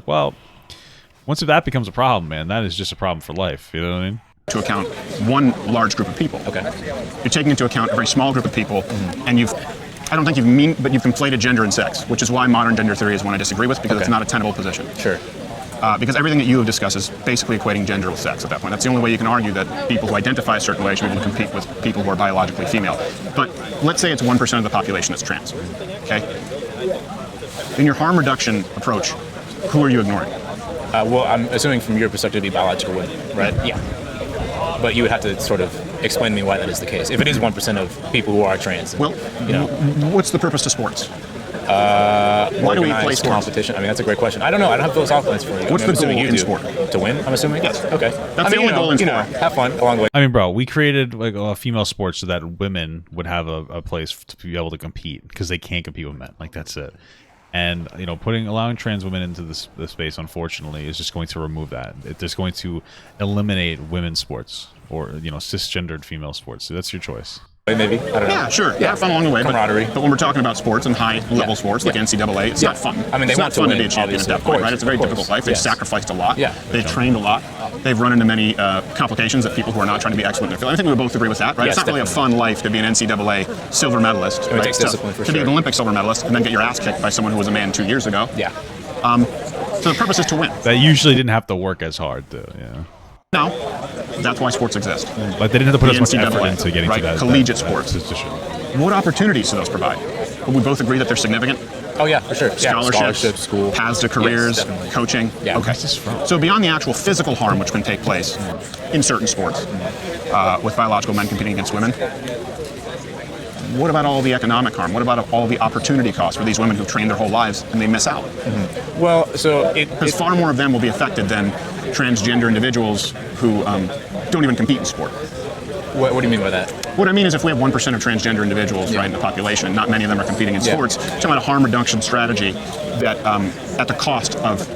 once that becomes a problem, man, that is just a problem for life. You know what I mean? To account one large group of people. Okay. You're taking into account a very small group of people, and you've conflated gender and sex, which is why modern gender theory is one I disagree with, because it's not a tenable position. Sure. Because everything that you have discussed is basically equating gender with sex at that point. That's the only way you can argue that people who identify a certain way should be able to compete with people who are biologically female. But let's say it's 1% of the population that's trans. Okay? In your harm reduction approach, who are you ignoring? Well, I'm assuming from your perspective, it'd be biological women, right? Yeah. But you would have to sort of explain to me why that is the case. If it is 1% of people who are trans, well, what's the purpose to sports? Why do we play sports? Competition? I mean, that's a great question. I don't know. I don't have philosophical answer for you. What's the goal in sport? To win, I'm assuming? Yes. Okay. That's the only goal in sport. Have fun along the way. I mean, bro, we created a female sport so that women would have a place to be able to compete, because they can't compete with men. That's it. And allowing trans women into the space, unfortunately, is just going to remove that. It's just going to eliminate women's sports or cisgendered female sports. So that's your choice. maybe. I don't know. Yeah, sure. Have fun along the way. Camaraderie. But when we're talking about sports and high-level sports like NCAA, it's not fun. I mean, it's not fun to be a champion at that point, right? It's a very course. difficult life. They've sacrificed a lot. Yeah. They've trained a lot. They've run into many complications that people who are not trying to be excellent in their field. I think we would both agree with that, right? Yes, it's not really a fun life to be an NCAA silver medalist. It takes discipline for to be sure. an Olympic silver medalist and then get your ass kicked by someone who was a man 2 years ago. Yeah. So the purpose is to win. That usually didn't have to work as hard, though. Yeah. Now, that's why sports exist. Like they didn't have to put The as much NCAA, effort into getting right? to that Collegiate sports. position. What opportunities do those provide? Would we both agree that they're significant? Oh yeah, for sure. Scholarships, school, paths to careers, definitely. coaching. Yeah. Okay. So beyond the actual physical harm which can take place in certain sports with biological men competing against women, what about all the economic harm? What about all the opportunity costs for these women who've trained their whole lives and they miss out? Well, so Because far more of them will be affected than transgender individuals who don't even compete in sport. what do you mean by that? What I mean is if we have 1% of transgender individuals right, in the population, not many of them are competing in sports, it's talking about a harm reduction strategy that at the cost of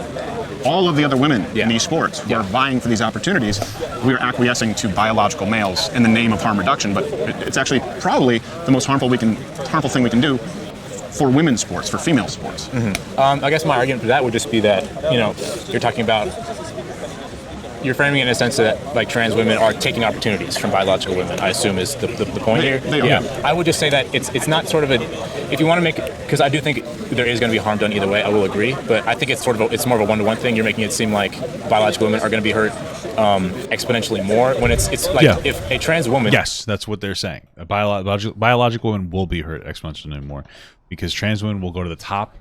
all of the other women in these sports who are vying for these opportunities, we are acquiescing to biological males in the name of harm reduction, but it's actually probably the most harmful thing we can do for women's sports, for female sports. I guess my argument for that would just be that, you're talking about, you're framing it in a sense that like trans women are taking opportunities from biological women, I assume is the point here. They are. I would just say that it's not sort of if you want to make it, because I do think there is going to be harm done either way, I will agree, but I think it's it's more of a one-to-one thing. You're making it seem like biological women are going to be hurt exponentially more when it's like if a trans woman... Yes, that's what they're saying. A biological women will be hurt exponentially more because trans women will go to the top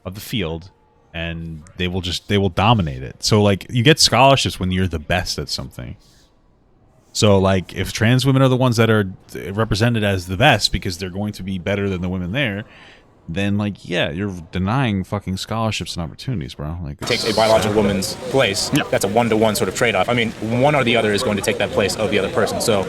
of the field and they will dominate it. So like you get scholarships when you're the best at something. So like if trans women are the ones that are represented as the best because they're going to be better than the women there, then like you're denying fucking scholarships and opportunities, bro. Like takes a biological woman's place. That's a one-to-one sort of trade-off. I mean, one or the other is going to take that place of the other person. So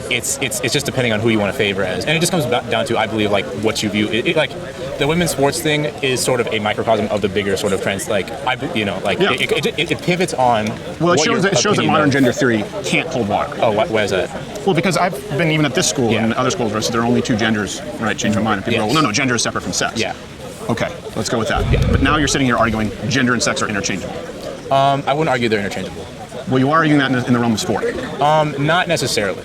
it's just depending on who you want to favor as, and it just comes down to, I believe, like what you view. Like the women's sports thing is sort of a microcosm of the bigger sort of trends. Like it pivots on. Well, it shows that modern gender theory can't hold water. Oh, why is that? Well, because I've been even at this school and other schools where there are only two genders. Right, change my mind. And people go, well, no, gender is separate from sex. Yeah. Okay, let's go with that. Yeah. But now you're sitting here arguing gender and sex are interchangeable. I wouldn't argue they're interchangeable. Well, you are arguing that in the realm of sport. Not necessarily.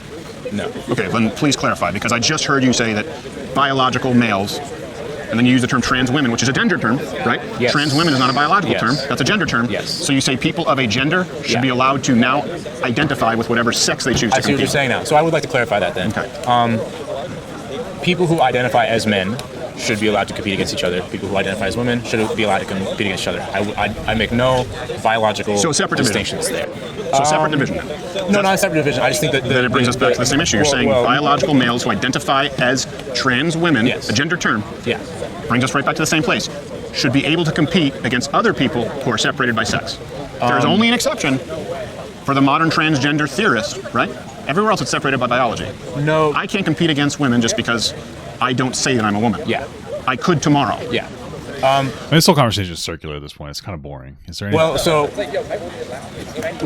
No. Okay, then please clarify, because I just heard you say that biological males, and then you use the term trans women, which is a gender term, right? Yes. Trans women is not a biological term, that's a gender term. Yes. So you say people of a gender should be allowed to now identify with whatever sex they choose to compete. I see what you're saying now. So I would like to clarify that then. Okay. People who identify as men should be allowed to compete against each other. People who identify as women should be allowed to compete against each other. I make no biological distinctions there. So separate division. No, not a separate division. I just think that it brings us back to the same issue. You're saying biological males who identify as trans women, a gender term, brings us right back to the same place, should be able to compete against other people who are separated by sex. There's only an exception for the modern transgender theorist, right? Everywhere else it's separated by biology. No. I can't compete against women just because I don't say that I'm a woman. Yeah. I could tomorrow. Yeah. This whole conversation is circular at this point. It's kind of boring. Is there any? Well, so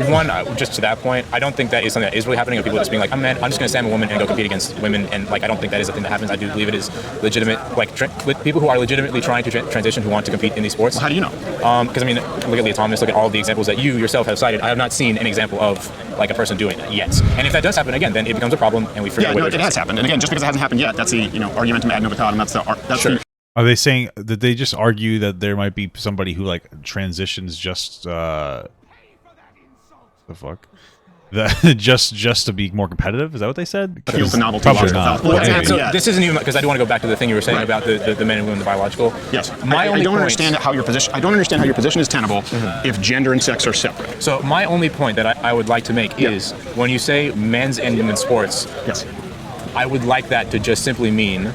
one, just to that point, I don't think that is something that is really happening. Of people just being like, I'm just going to say I'm a woman and go compete against women, and like I don't think that is a thing that happens. I do believe it is legitimate. Like people who are legitimately trying to transition who want to compete in these sports. Well, how do you know? Because I mean, look at Leah Thomas. Look at all of the examples that you yourself have cited. I have not seen an example of like a person doing that yet. And if that does happen again, then it becomes a problem, and we figure out what it has happened. And again, just because it hasn't happened yet, that's the argumentum ad novitatum. That's sure. Are they saying that they just argue that there might be somebody who like transitions just the fuck? Just to be more competitive? Is that what they said? Appeal to novelty. Probably not. So this isn't even because I do want to go back to the thing you were saying about the men and women, the biological. Yes. I don't understand how your position. I don't understand how your position is tenable if gender and sex are separate. So my only point that I would like to make is when you say men's and women's sports. Yes. I would like that to just simply mean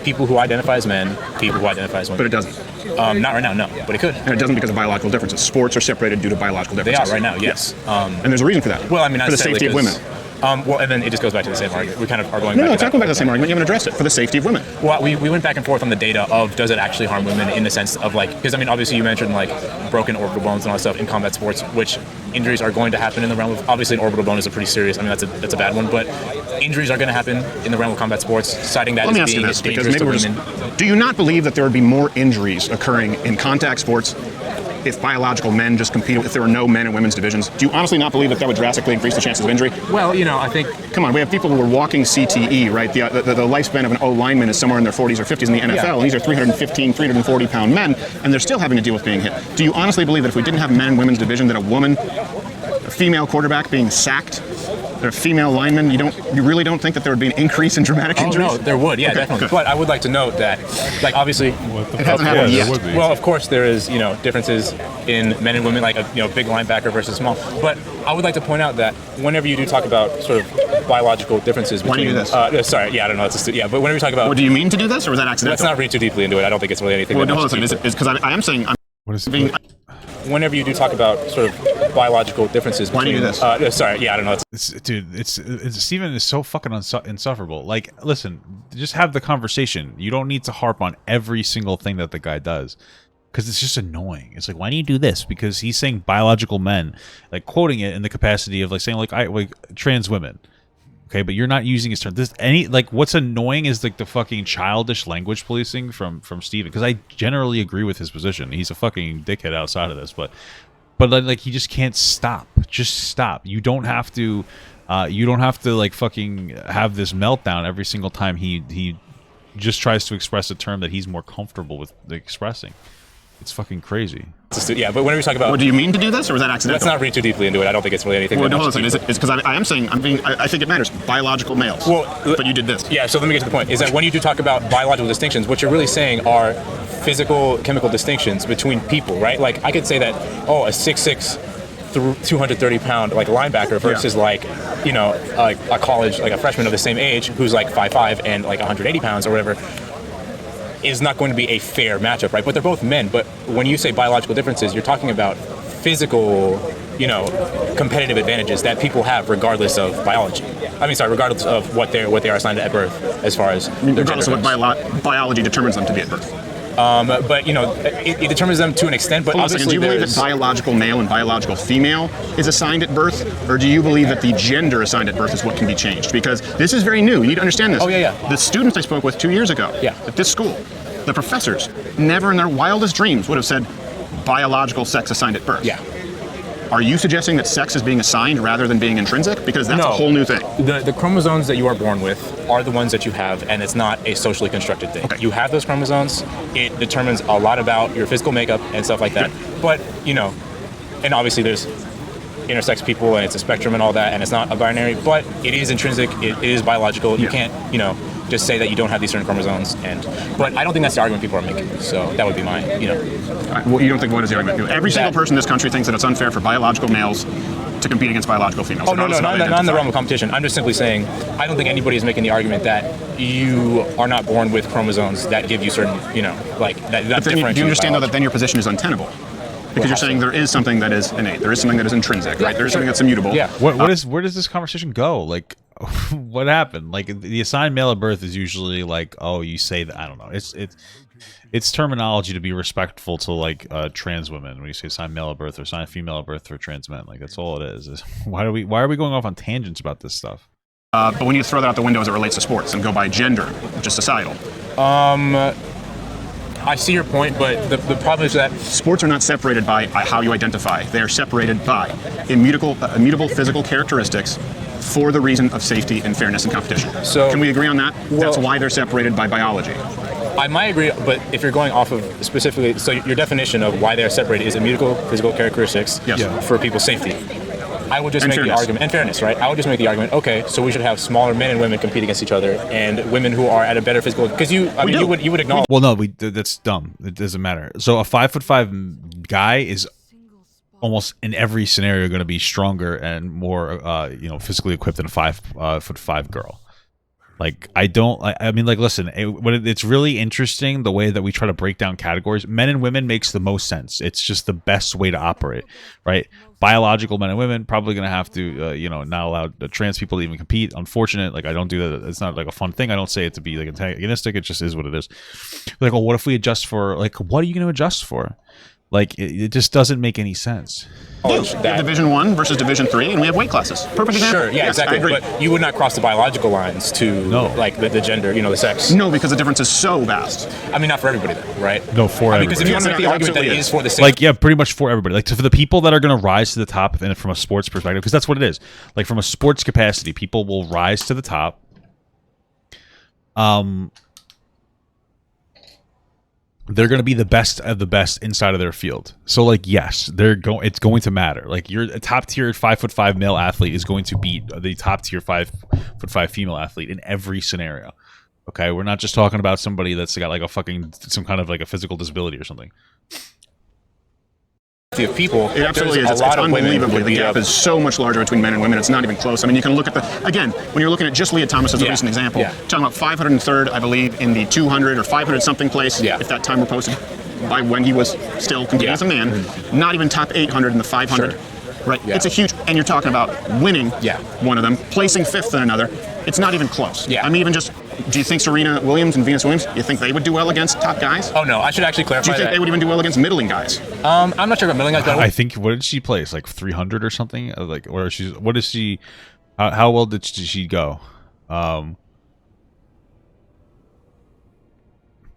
people who identify as men, people who identify as women. But it doesn't. Not right now, no. But it could. And it doesn't because of biological differences. Sports are separated due to biological differences. They are right now, yes. And there's a reason for that. Well, I mean, not for the safety of women. Well, and then it just goes back to the same argument. We kind of are going back. No, it's not going back to the same argument. You haven't addressed it for the safety of women. Well, we went back and forth on the data of does it actually harm women in the sense of like, because I mean, obviously you mentioned like broken orbital bones and all that stuff in combat sports, which injuries are going to happen in the realm of, obviously an orbital bone is a pretty serious, I mean, that's a bad one, but injuries are going to happen in the realm of combat sports, citing that as being dangerous to women. Do you not believe that there would be more injuries occurring in contact sports if biological men just competed, if there were no men in women's divisions? Do you honestly not believe that that would drastically increase the chances of injury? Well, you know, I think... Come on, we have people who are walking CTE, right? The lifespan of an O lineman is somewhere in their 40s or 50s in the NFL, and these are 315, 340-pound men, and they're still having to deal with being hit. Do you honestly believe that if we didn't have men in women's division, that a female quarterback being sacked, or a female lineman, you really don't think that there would be an increase in dramatic injuries? No, there would, yeah, okay, definitely. Good. But I would like to note that, like, obviously, it hasn't happened yet. Well, of course, there is, you know, differences in men and women, like a big linebacker versus small. But I would like to point out that whenever you do talk about sort of biological differences between... Why do you do this? Sorry, yeah, I don't know. But whenever you talk about... Well, do you mean to do this, or was that accidental? Let's not read too deeply into it. I don't think it's really anything. Well, no, listen, is because I am saying... Whenever you do talk about sort of biological differences between... Why do you do this? Sorry, yeah, I don't know. It's Steven is so fucking insufferable. Like, listen, just have the conversation. You don't need to harp on every single thing that the guy does, because it's just annoying. It's like, why do you do this? Because he's saying biological men, like quoting it in the capacity of like saying like trans women. Okay, but you're not using his term. What's annoying is like the fucking childish language policing from Steven, because I generally agree with his position. He's a fucking dickhead outside of this, but like he just can't stop. Just stop. You don't have to like fucking have this meltdown every single time he just tries to express a term that he's more comfortable with expressing. It's fucking crazy. Yeah, but whenever you talk about... Well, do you mean to do this, or was that accidental? Let's not read too deeply into it. I don't think it's really anything. Well, no, listen, it's because I am saying, I think it matters. Biological males. Well, but you did this. Yeah, so let me get to the point. Is that when you do talk about biological distinctions, what you're really saying are physical, chemical distinctions between people, right? Like, I could say that, a 6'6", 230-pound like linebacker versus like, you know, a college, like a freshman of the same age who's like 5'5" and like 180 pounds or whatever, is not going to be a fair matchup, right? But they're both men. But when you say biological differences, you're talking about physical, you know, competitive advantages that people have regardless of biology. Regardless of what they are assigned at birth, as far as regardless of what biology determines them to be at birth. But you know, it determines them to an extent. But obviously, do you believe that biological male and biological female is assigned at birth, or do you believe that the gender assigned at birth is what can be changed? Because this is very new. You need to understand this. Oh yeah. The students I spoke with 2 years ago at this school, the professors never in their wildest dreams would have said biological sex assigned at birth. Yeah. Are you suggesting that sex is being assigned rather than being intrinsic? Because that's a whole new thing. The chromosomes that you are born with are the ones that you have, and it's not a socially constructed thing. Okay. You have those chromosomes. It determines a lot about your physical makeup and stuff like that. Good. But, you know, and obviously there's intersex people, and it's a spectrum and all that, and it's not a binary, but it is intrinsic. It is biological. You can't, you know, just say that you don't have these certain chromosomes, but I don't think that's the argument people are making. So that would be my, you know. Well, you don't think what is the argument? Every single person in this country thinks that it's unfair for biological males to compete against biological females. Oh, no, not in the realm of competition. I'm just simply saying, I don't think anybody is making the argument that you are not born with chromosomes that give you certain, you know, like that differentiate. Do you understand though that then your position is untenable? Because you're saying there is something that is innate, there is something that is intrinsic, right? There is something that's immutable. Yeah. Where does this conversation go? Like, what happened? Like, the assigned male at birth is usually like, oh, you say that. I don't know. It's terminology to be respectful to like trans women when you say assigned male at birth or assigned female at birth for trans men. Like, that's all it is. Why are we going off on tangents about this stuff? But when you throw that out the window as it relates to sports and go by gender, which is societal. I see your point, but the problem is that sports are not separated by how you identify. They are separated by immutable physical characteristics for the reason of safety and fairness and competition. So, can we agree on that? That's why they're separated by biology. I might agree, but if you're going off of specifically, so your definition of why they're separated is immutable physical characteristics for people's safety. I would just make the argument, and fairness, right? I would just make the argument, okay, so we should have smaller men and women compete against each other, and women who are at a better physical, because you would acknowledge. Well, no, that's dumb. It doesn't matter. So a 5'5" guy is almost in every scenario going to be stronger and more, physically equipped than a 5'5" girl. Like, I mean, like, listen, it's really interesting the way that we try to break down categories. Men and women makes the most sense. It's just the best way to operate, right? Biological men and women probably going to have to, not allow trans people to even compete. Unfortunate. Like, I don't do that. It's not like a fun thing. I don't say it to be like antagonistic. It just is what it is. Like, well, what if we adjust for, like, what are you going to adjust for? Like, it just doesn't make any sense. We have Division 1 versus Division 3, and we have weight classes. Perfect example. Sure, yeah, yes, exactly. I agree. But you would not cross the biological lines to, like, the gender, the sex. No, because the difference is so vast. I mean, not for everybody, though, right? No, for everybody. Because if you want to make the argument that it is for the same... Like, yeah, pretty much for everybody. Like, for the people that are going to rise to the top, and from a sports perspective, because that's what it is. Like, from a sports capacity, people will rise to the top. They're going to be the best of the best inside of their field. So, like, yes, it's going to matter. Like, you're a top tier 5'5" male athlete is going to beat the top tier 5'5" female athlete in every scenario. Okay, we're not just talking about somebody that's got like some kind of like a physical disability or something. Of people, it absolutely is. It's unbelievably, the gap is so much larger between men and women. It's not even close. I mean, you can look at again, when you're looking at just Leah Thomas as a recent example, talking about 503rd, I believe, in the 200 or 500 something place, if that time were posted by when he was still competing as a man, not even top 800 in the 500. Sure. Right? Yeah. It's a huge, and you're talking about winning one of them, placing fifth in another. It's not even close. Yeah. I mean, even just, do you think Serena Williams and Venus Williams, you think they would do well against top guys? Oh, no. I should actually clarify. Do you think they would even do well against middling guys? I'm not sure about middling guys. I think, what did she place? Like 300 or something? Like, or what is she, how well did she go? How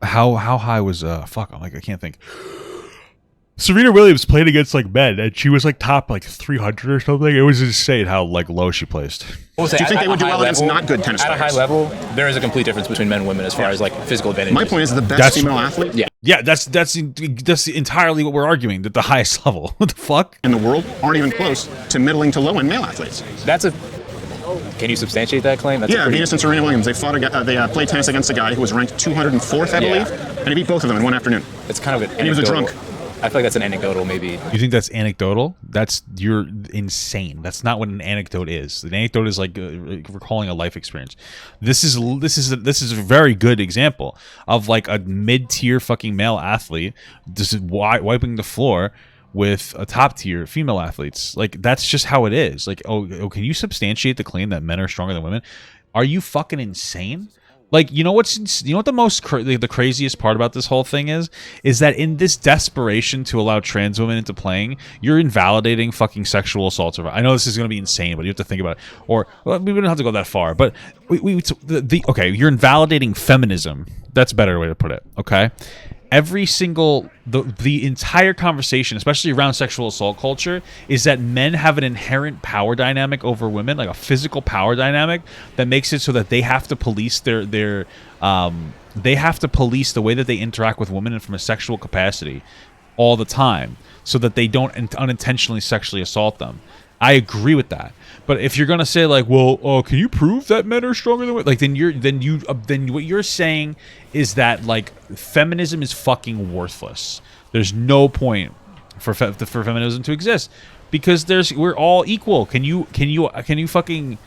high was, fuck, I'm like, I can't think. Serena Williams played against like men, and she was like top like 300 or something. It was insane how like low she placed. Do you think they would do well against not good tennis players? At a high level, there is a complete difference between men and women as far as like physical advantage. My point is the best female athlete. Yeah, that's entirely what we're arguing. That the highest level, what the fuck, in the world aren't even close to middling to low end male athletes. Can you substantiate that claim? Venus and Serena Williams. They played tennis against a guy who was ranked 204th, I believe, and he beat both of them in one afternoon. It's kind of an and he was a drunk. I feel like that's an anecdotal, maybe. You think that's anecdotal? You're insane. That's not what an anecdote is. An anecdote is like recalling a life experience. This is a very good example of like a mid-tier fucking male athlete just wiping the floor with a top-tier female athletes. Like, that's just how it is. Like, oh, can you substantiate the claim that men are stronger than women? Are you fucking insane? Like, you know what the most the craziest part about this whole thing is that in this desperation to allow trans women into playing, you're invalidating fucking sexual assault. I know this is going to be insane, but you have to think about it. Or well, we don't have to go that far, but okay, you're invalidating feminism. That's a better way to put it. Okay. Every single the entire conversation, especially around sexual assault culture, is that men have an inherent power dynamic over women, like a physical power dynamic that makes it so that they have to police they have to police the way that they interact with women and from a sexual capacity all the time, so that they don't unintentionally sexually assault them. I agree with that. But if you're gonna say like, well, can you prove that men are stronger than women? Like, then what you're saying is that like feminism is fucking worthless. There's no point for feminism to exist because we're all equal. Can you fucking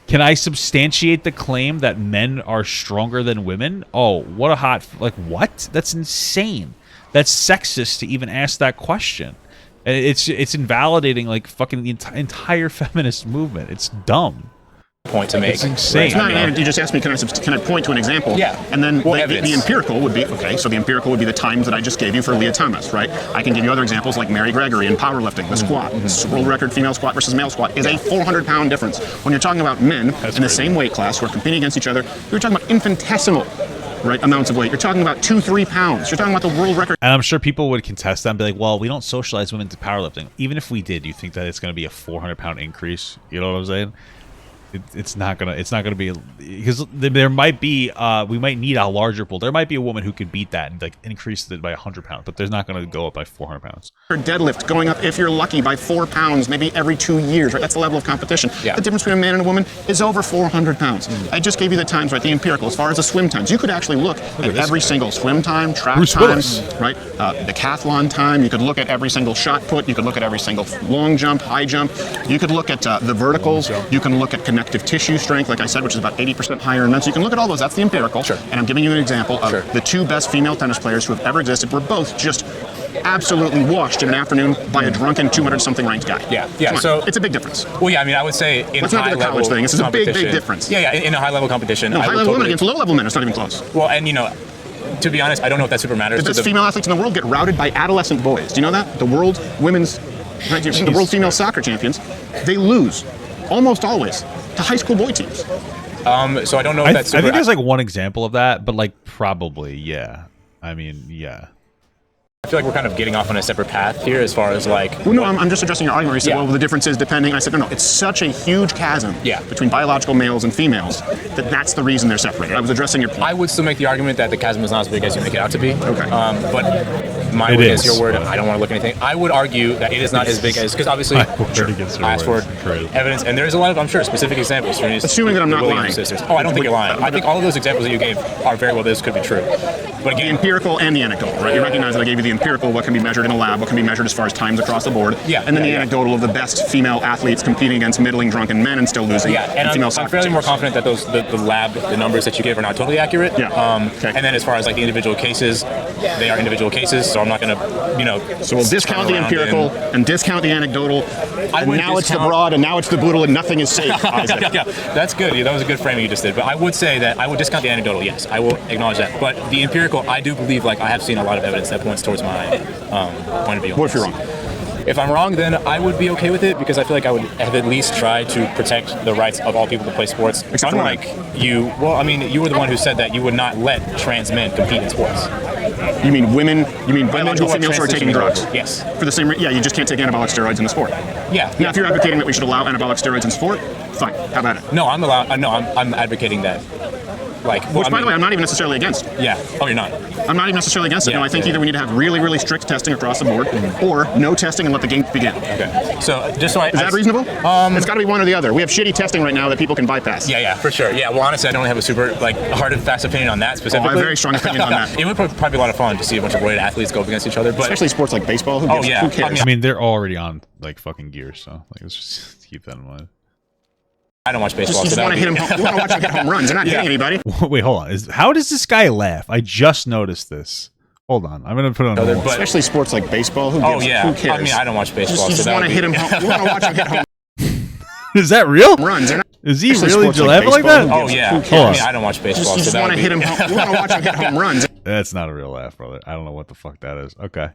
can I substantiate the claim that men are stronger than women? Oh, what a hot what? That's insane. That's sexist to even ask that question. It's invalidating like fucking the entire feminist movement. It's dumb. Point to make. It's insane. It's not, you just asked me, can I point to an example? Yeah. And then the empirical would be, okay, so the empirical would be the times that I just gave you for Leah Thomas, right? I can give you other examples like Mary Gregory in powerlifting, the squat. World record female squat versus male squat is a 400-pound difference. When you're talking about men in the same weight class who are competing against each other, you're talking about infinitesimal amounts of weight. You're talking about 2-3 pounds. You're talking about the world record. And I'm sure people would contest that and be like, well, we don't socialize women to powerlifting. Even if we did, you think that it's going to be a 400-pound increase? You know what I'm saying? It's not gonna be, because there might be we might need a larger pool. There might be a woman who could beat that and like increase it by 100 pounds, but there's not going to go up by 400 pounds. Deadlift going up, if you're lucky, by 4 pounds, maybe every 2 years. Right, that's the level of competition. Yeah. The difference between a man and a woman is over 400 pounds. I just gave you the times, right? The empirical. As far as the swim times, you could actually look at every single swim time, track time, right? Decathlon time. You could look at every single shot put. You could look at every single long jump, high jump. You could look at the verticals. You can look at connective tissue strength, like I said, which is about 80% higher in men. So you can look at all those. That's the empirical. Sure. And I'm giving you an example of the two best female tennis players who have ever existed were both just absolutely washed in an afternoon by a drunken 200-something ranked guy. Yeah. So it's a big difference. Well, yeah. I mean, I would say in Let's not do the college thing. This is a big difference. Yeah. In a high-level competition, No, high-level women against low-level men. It's not even close. Well, and to be honest, I don't know if that super matters. The best female athletes in the world get routed by adolescent boys. Do you know that? The world female soccer champions, they lose almost always to high school boy teams. So I don't know if that's super I think there's like one example of that, but like probably, yeah. I mean, yeah. I feel like we're kind of getting off on a separate path here as far as like... Well, no, I'm just addressing your argument where you said, well, the difference is depending. I said, no, it's such a huge chasm between biological males and females that's the reason they're separated. I was addressing your point. I would still make the argument that the chasm is not as big as you make it out to be. Okay. But my word is your word. I don't want to look at anything. I would argue that it is not as big as... Because obviously, I asked for evidence, and there is a lot of, I'm sure, specific examples. Assuming that I'm not lying. Sisters. Oh, I don't think you're lying. I think all of those examples that you gave are very well, this could be true. But again, the empirical and the anecdotal, right? You recognize that I gave you the empirical, what can be measured in a lab, what can be measured as far as times across the board, and then the anecdotal of the best female athletes competing against middling drunken men and still losing. And I'm fairly more confident that the lab, the numbers that you gave are not totally accurate. And then as far as like the individual cases, they are individual cases, so I'm not going to, So we'll discount the empirical and discount the anecdotal, and now it's the broad, and now it's the boodle, and nothing is safe. That's good. That was a good framing you just did. But I would say that I would discount the anecdotal, yes. I will acknowledge that. But the empirical, I do believe, like, I have seen a lot of evidence that points towards my point of view. What if you're wrong? If I'm wrong, then I would be okay with it because I feel like I would have at least tried to protect the rights of all people to play sports. Except unlike you, well, I mean, you were the one who said that you would not let trans men compete in sports. You mean women? You mean biological females who are taking drugs? Yes. For the same reason, you just can't take anabolic steroids in the sport. Yeah. Now, if you're advocating that we should allow anabolic steroids in sport, fine. How about it? No, I'm advocating that. Like, which, by the way, I'm not even necessarily against. Yeah. Oh, you're not. I'm not even necessarily against it. No, I think either we need to have really, really strict testing across the board, or no testing and let the game begin. Okay. So just so is that reasonable? It's got to be one or the other. We have shitty testing right now that people can bypass. Yeah, for sure. Yeah. Well, honestly, I don't have a super hard and fast opinion on that specifically. I have a very strong opinion on that. It would probably be a lot of fun to see a bunch of roided athletes go up against each other, but especially sports like baseball. Who cares? I mean, they're already on like fucking gear, so like let's just keep that in mind. I don't watch baseball. You just want to hit him. You want to watch him hit home runs. They're not hitting anybody. Wait, hold on. How does this guy laugh? I just noticed this. Hold on. I'm gonna put it on. Especially sports like baseball. Who cares? I mean, I don't watch baseball. You just want to hit him. You want to watch him hit home Is that real? runs. Is he really laughing like that? Oh yeah. I mean, I don't watch baseball. You just want to hit him. You want to watch him hit home runs. That's not a real laugh, brother. I don't know what the fuck that is. Okay.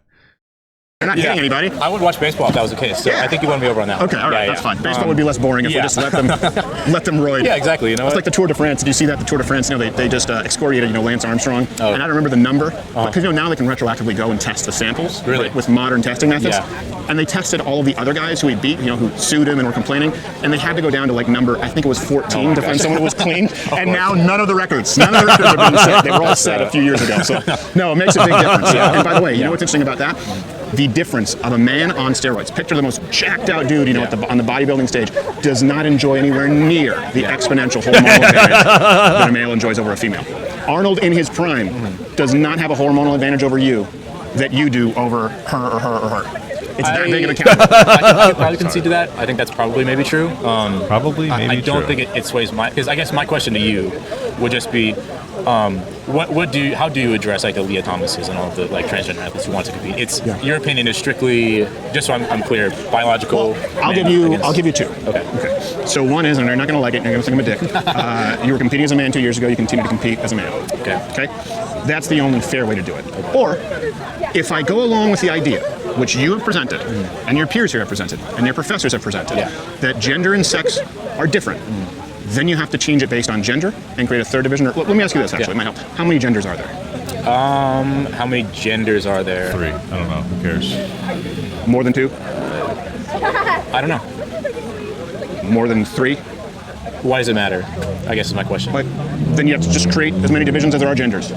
They're not hitting anybody. I would watch baseball if that was the case. So I think you want to be over on that. Okay, all right, that's fine. Baseball would be less boring if we just let them roid. Yeah, exactly. You know, it's like the Tour de France. Did you see that? The Tour de France, they just excoriated, Lance Armstrong. And I don't remember the number, because now they can retroactively go and test the samples with modern testing methods. And they tested all of the other guys who he beat, who sued him and were complaining, and they had to go down to like number, I think it was 14 to find someone who was clean. And now none of the records are being set. They were all set a few years ago. So no, it makes a big difference. And by the way, you know what's interesting about that? The difference of a man on steroids. Picture the most jacked out dude, on the bodybuilding stage, does not enjoy anywhere near the exponential hormonal advantage that a male enjoys over a female. Arnold in his prime does not have a hormonal advantage over you that you do over her or her or her. It's that big of a category. I could probably concede to that. I think that's probably maybe true. I don't think it sways because I guess my question to you would just be, how do you address like the Leah Thomases and all the like transgender athletes who want to compete? Your opinion is strictly, just so I'm clear, biological. Well, I'll give you two. Okay. So one is, and you're not going to like it, and you're going to think I'm a dick. You were competing as a man 2 years ago. You continue to compete as a man. Okay. That's the only fair way to do it. Or if I go along with the idea, which you have presented, and your peers here have presented, and your professors have presented, that gender and sex are different. Then you have to change it based on gender and create a third division. Let me ask you this, actually. It might help. How many genders are there? How many genders are there? 3. I don't know. Who cares? More than 2? I don't know. More than 3? Why does it matter? I guess is my question. Then you have to just create as many divisions as there are genders.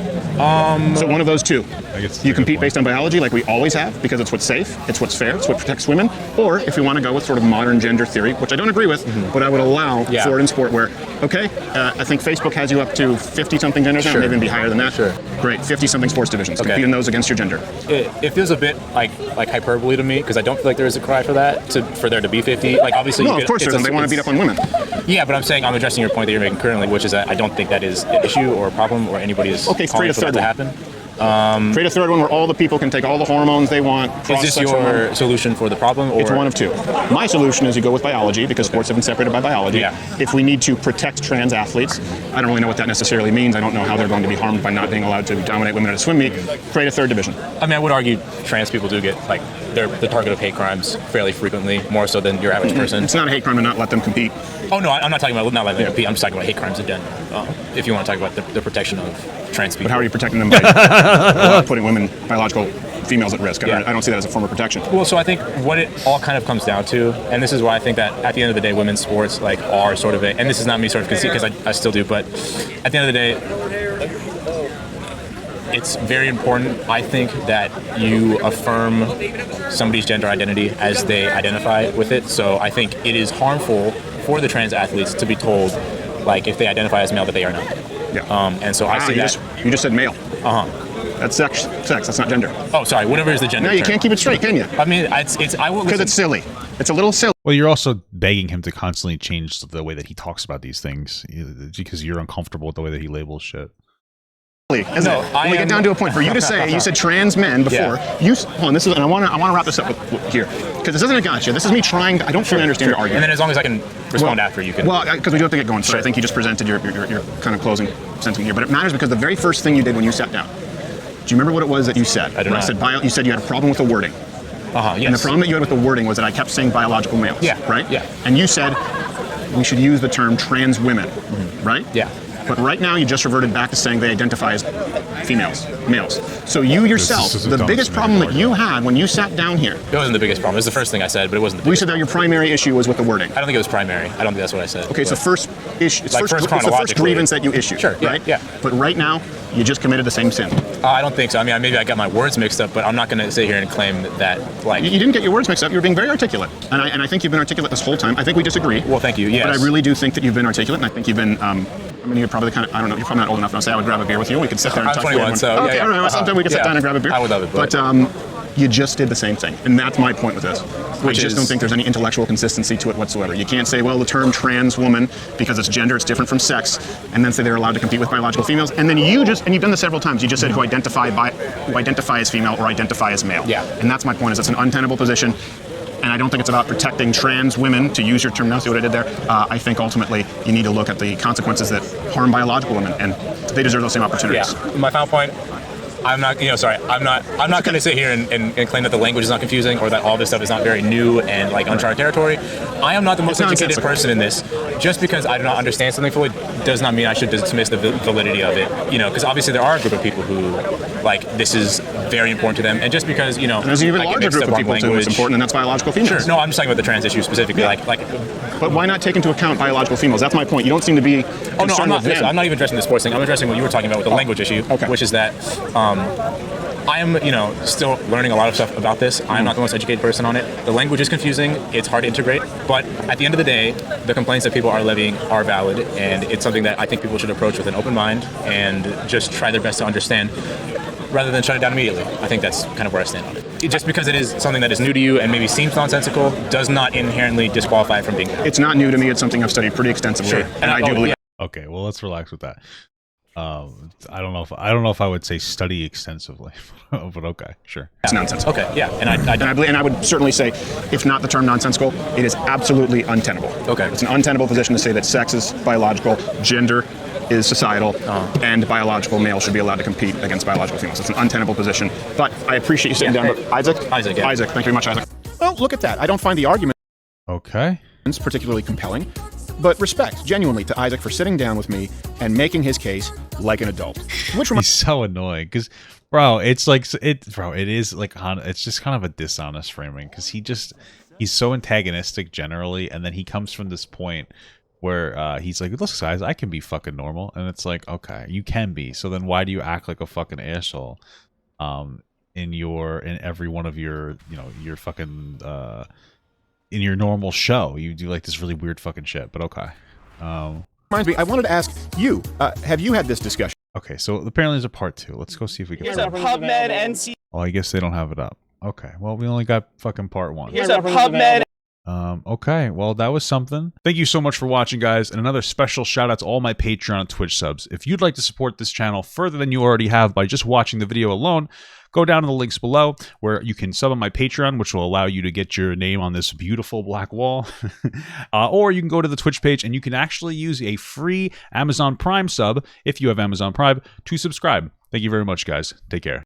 So one of those two. I guess You compete based on biology like we always have because it's what's safe, it's what's fair, it's what protects women. Or if we want to go with sort of modern gender theory, which I don't agree with, but I would allow for it in sport where, okay, I think Facebook has you up to 50-something genders now, maybe even be higher than that. Sure. Great, 50-something sports divisions. Compete in those against your gender. It feels a bit like hyperbole to me because I don't feel like there is a cry for that, for there to be 50. Like obviously, no, of course there isn't. They want to beat up on women. Yeah, but I'm addressing your point that you're making currently, which is that I don't think that is an issue or a problem or anybody is calling for that to happen. Create a third one where all the people can take all the hormones they want. Is this your solution for the problem? Or? It's one of two. My solution is you go with biology because sports have been separated by biology. If we need to protect trans athletes, I don't really know what that necessarily means. I don't know how they're going to be harmed by not being allowed to dominate women at a swim meet. Create a third division. I mean, I would argue trans people do get, like, they're the target of hate crimes fairly frequently, more so than your average person. It's not a hate crime to not let them compete. Oh, no, I'm not talking about not letting them compete. I'm just talking about hate crimes in general. If you want to talk about the protection of trans people. But how are you protecting them by putting women, biological females at risk? I don't see that as a form of protection. Well, so I think what it all kind of comes down to, and this is why I think that at the end of the day, women's sports are sort of and this is not me sort of conceit because I still do, but at the end of the day, it's very important, I think, that you affirm somebody's gender identity as they identify with it. So I think it is harmful for the trans athletes to be told, like, if they identify as male, that they are not. Yeah. And so I see that. You just said male. Uh-huh. That's sex. That's not gender. Oh, sorry. Whatever is the gender. No, you can't keep it straight, can you? I mean, I will. Because it's silly. It's a little silly. Well, you're also begging him to constantly change the way that he talks about these things because you're uncomfortable with the way that he labels shit. When we get down to a point for you to say, you said trans men before. Hold on, and I want to wrap this up here because this isn't a gotcha. This is me trying. I don't fully understand your argument. And then as long as I can respond after, you can. Well, because we do have to get going. So I think you just presented your kind of closing sentiment here, but it matters because the very first thing you did when you sat down. Do you remember what it was that you said? I do not. You said you had a problem with the wording. Yes. And the problem that you had with the wording was that I kept saying biological males. Yeah. Right. Yeah. And you said we should use the term trans women. Right. Yeah. But right now, you just reverted back to saying they identify as males. So you yourself, the biggest problem that you had when you sat down here. It wasn't the biggest problem. It was the first thing I said, but it wasn't the biggest. You said that your primary issue was with the wording. I don't think it was primary. I don't think that's what I said. Okay, it's the first issue. It's the first grievance that you issued. Sure. Yeah, right? Yeah. But right now, you just committed the same sin. I don't think so. I mean, maybe I got my words mixed up, but I'm not going to sit here and claim that, like... You didn't get your words mixed up. You were being very articulate. And I think you've been articulate this whole time. I think we disagree. Well, thank you, yes. But I really do think that you've been articulate, and I think you've been... I mean, you're probably I don't know, you're probably not old enough now to say I would grab a beer with you. We could sit there and talk. I'm 21, so... Okay, all right, sometime we could sit down and grab a beer. I would love it, but you just did the same thing. And that's my point with this. I just don't think there's any intellectual consistency to it whatsoever. You can't say, well, the term trans woman, because it's gender, it's different from sex, and then say they're allowed to compete with biological females. And then you've done this several times, you just said who identify as female or identify as male. Yeah. And that's my point, is it's an untenable position. And I don't think it's about protecting trans women, to use your term now, see what I did there. I think ultimately you need to look at the consequences that harm biological women, and they deserve those same opportunities. Yeah. My final point, I'm not going to sit here and claim that the language is not confusing or that all this stuff is not very new and like uncharted territory. I am not the most educated person in this. Just because I do not understand something fully does not mean I should dismiss the validity of it. Because obviously there are a group of people who, like, this is very important to them. And just because, there's an even larger group of people too who's important, and that's biological females. Sure. No, I'm just talking about the trans issue specifically. Yeah. But why not take into account biological females? That's my point. You don't seem to be concerned with them. I'm not even addressing the sports thing. I'm addressing what you were talking about with the language issue, which is that I am, still learning a lot of stuff about this. I'm not the most educated person on it. The language is confusing. It's hard to integrate. But at the end of the day, the complaints that people are levying are valid, and it's something that I think people should approach with an open mind and just try their best to understand, rather than shut it down immediately. I think that's kind of where I stand on it. Just because it is something that is new to you and maybe seems nonsensical does not inherently disqualify it from being valid. It's not new to me. It's something I've studied pretty extensively, sure. And I do believe. Yeah. Okay, well, let's relax with that. I don't know if I would say study extensively, but okay, sure. It's nonsensical. Okay, yeah, and I would certainly say, if not the term nonsensical, it is absolutely untenable. Okay, it's an untenable position to say that sex is biological, gender is societal, and biological males should be allowed to compete against biological females. It's an untenable position. But I appreciate you sitting down. But Isaac, yeah. Isaac, thank you very much, Isaac. Well, look at that. I don't find the argument particularly compelling. But respect, genuinely, to Isaac for sitting down with me and making his case like an adult. He's so annoying because, it's just kind of a dishonest framing because he's so antagonistic generally, and then he comes from this point where he's like, "Look, guys, I can be fucking normal," and it's like, okay, you can be. So then why do you act like a fucking asshole? In every one of your, you know, your fucking in your normal show, you do like this really weird fucking shit. But okay. Reminds me, I wanted to ask you, have you had this discussion? Okay, so apparently there's a part 2. Let's go see if we can. Here's a PubMed NC. Oh, I guess they don't have it up. Okay, well, we only got fucking part 1. Here's a PubMed. Okay, well, that was something. Thank you so much for watching, guys, and another special shout out to all my Patreon and Twitch subs. If you'd like to support this channel further than you already have by just watching the video alone, go down to the links below where you can sub on my Patreon, which will allow you to get your name on this beautiful black wall. Or you can go to the Twitch page and you can actually use a free Amazon Prime sub, if you have Amazon Prime, to subscribe. Thank you very much, guys. Take care.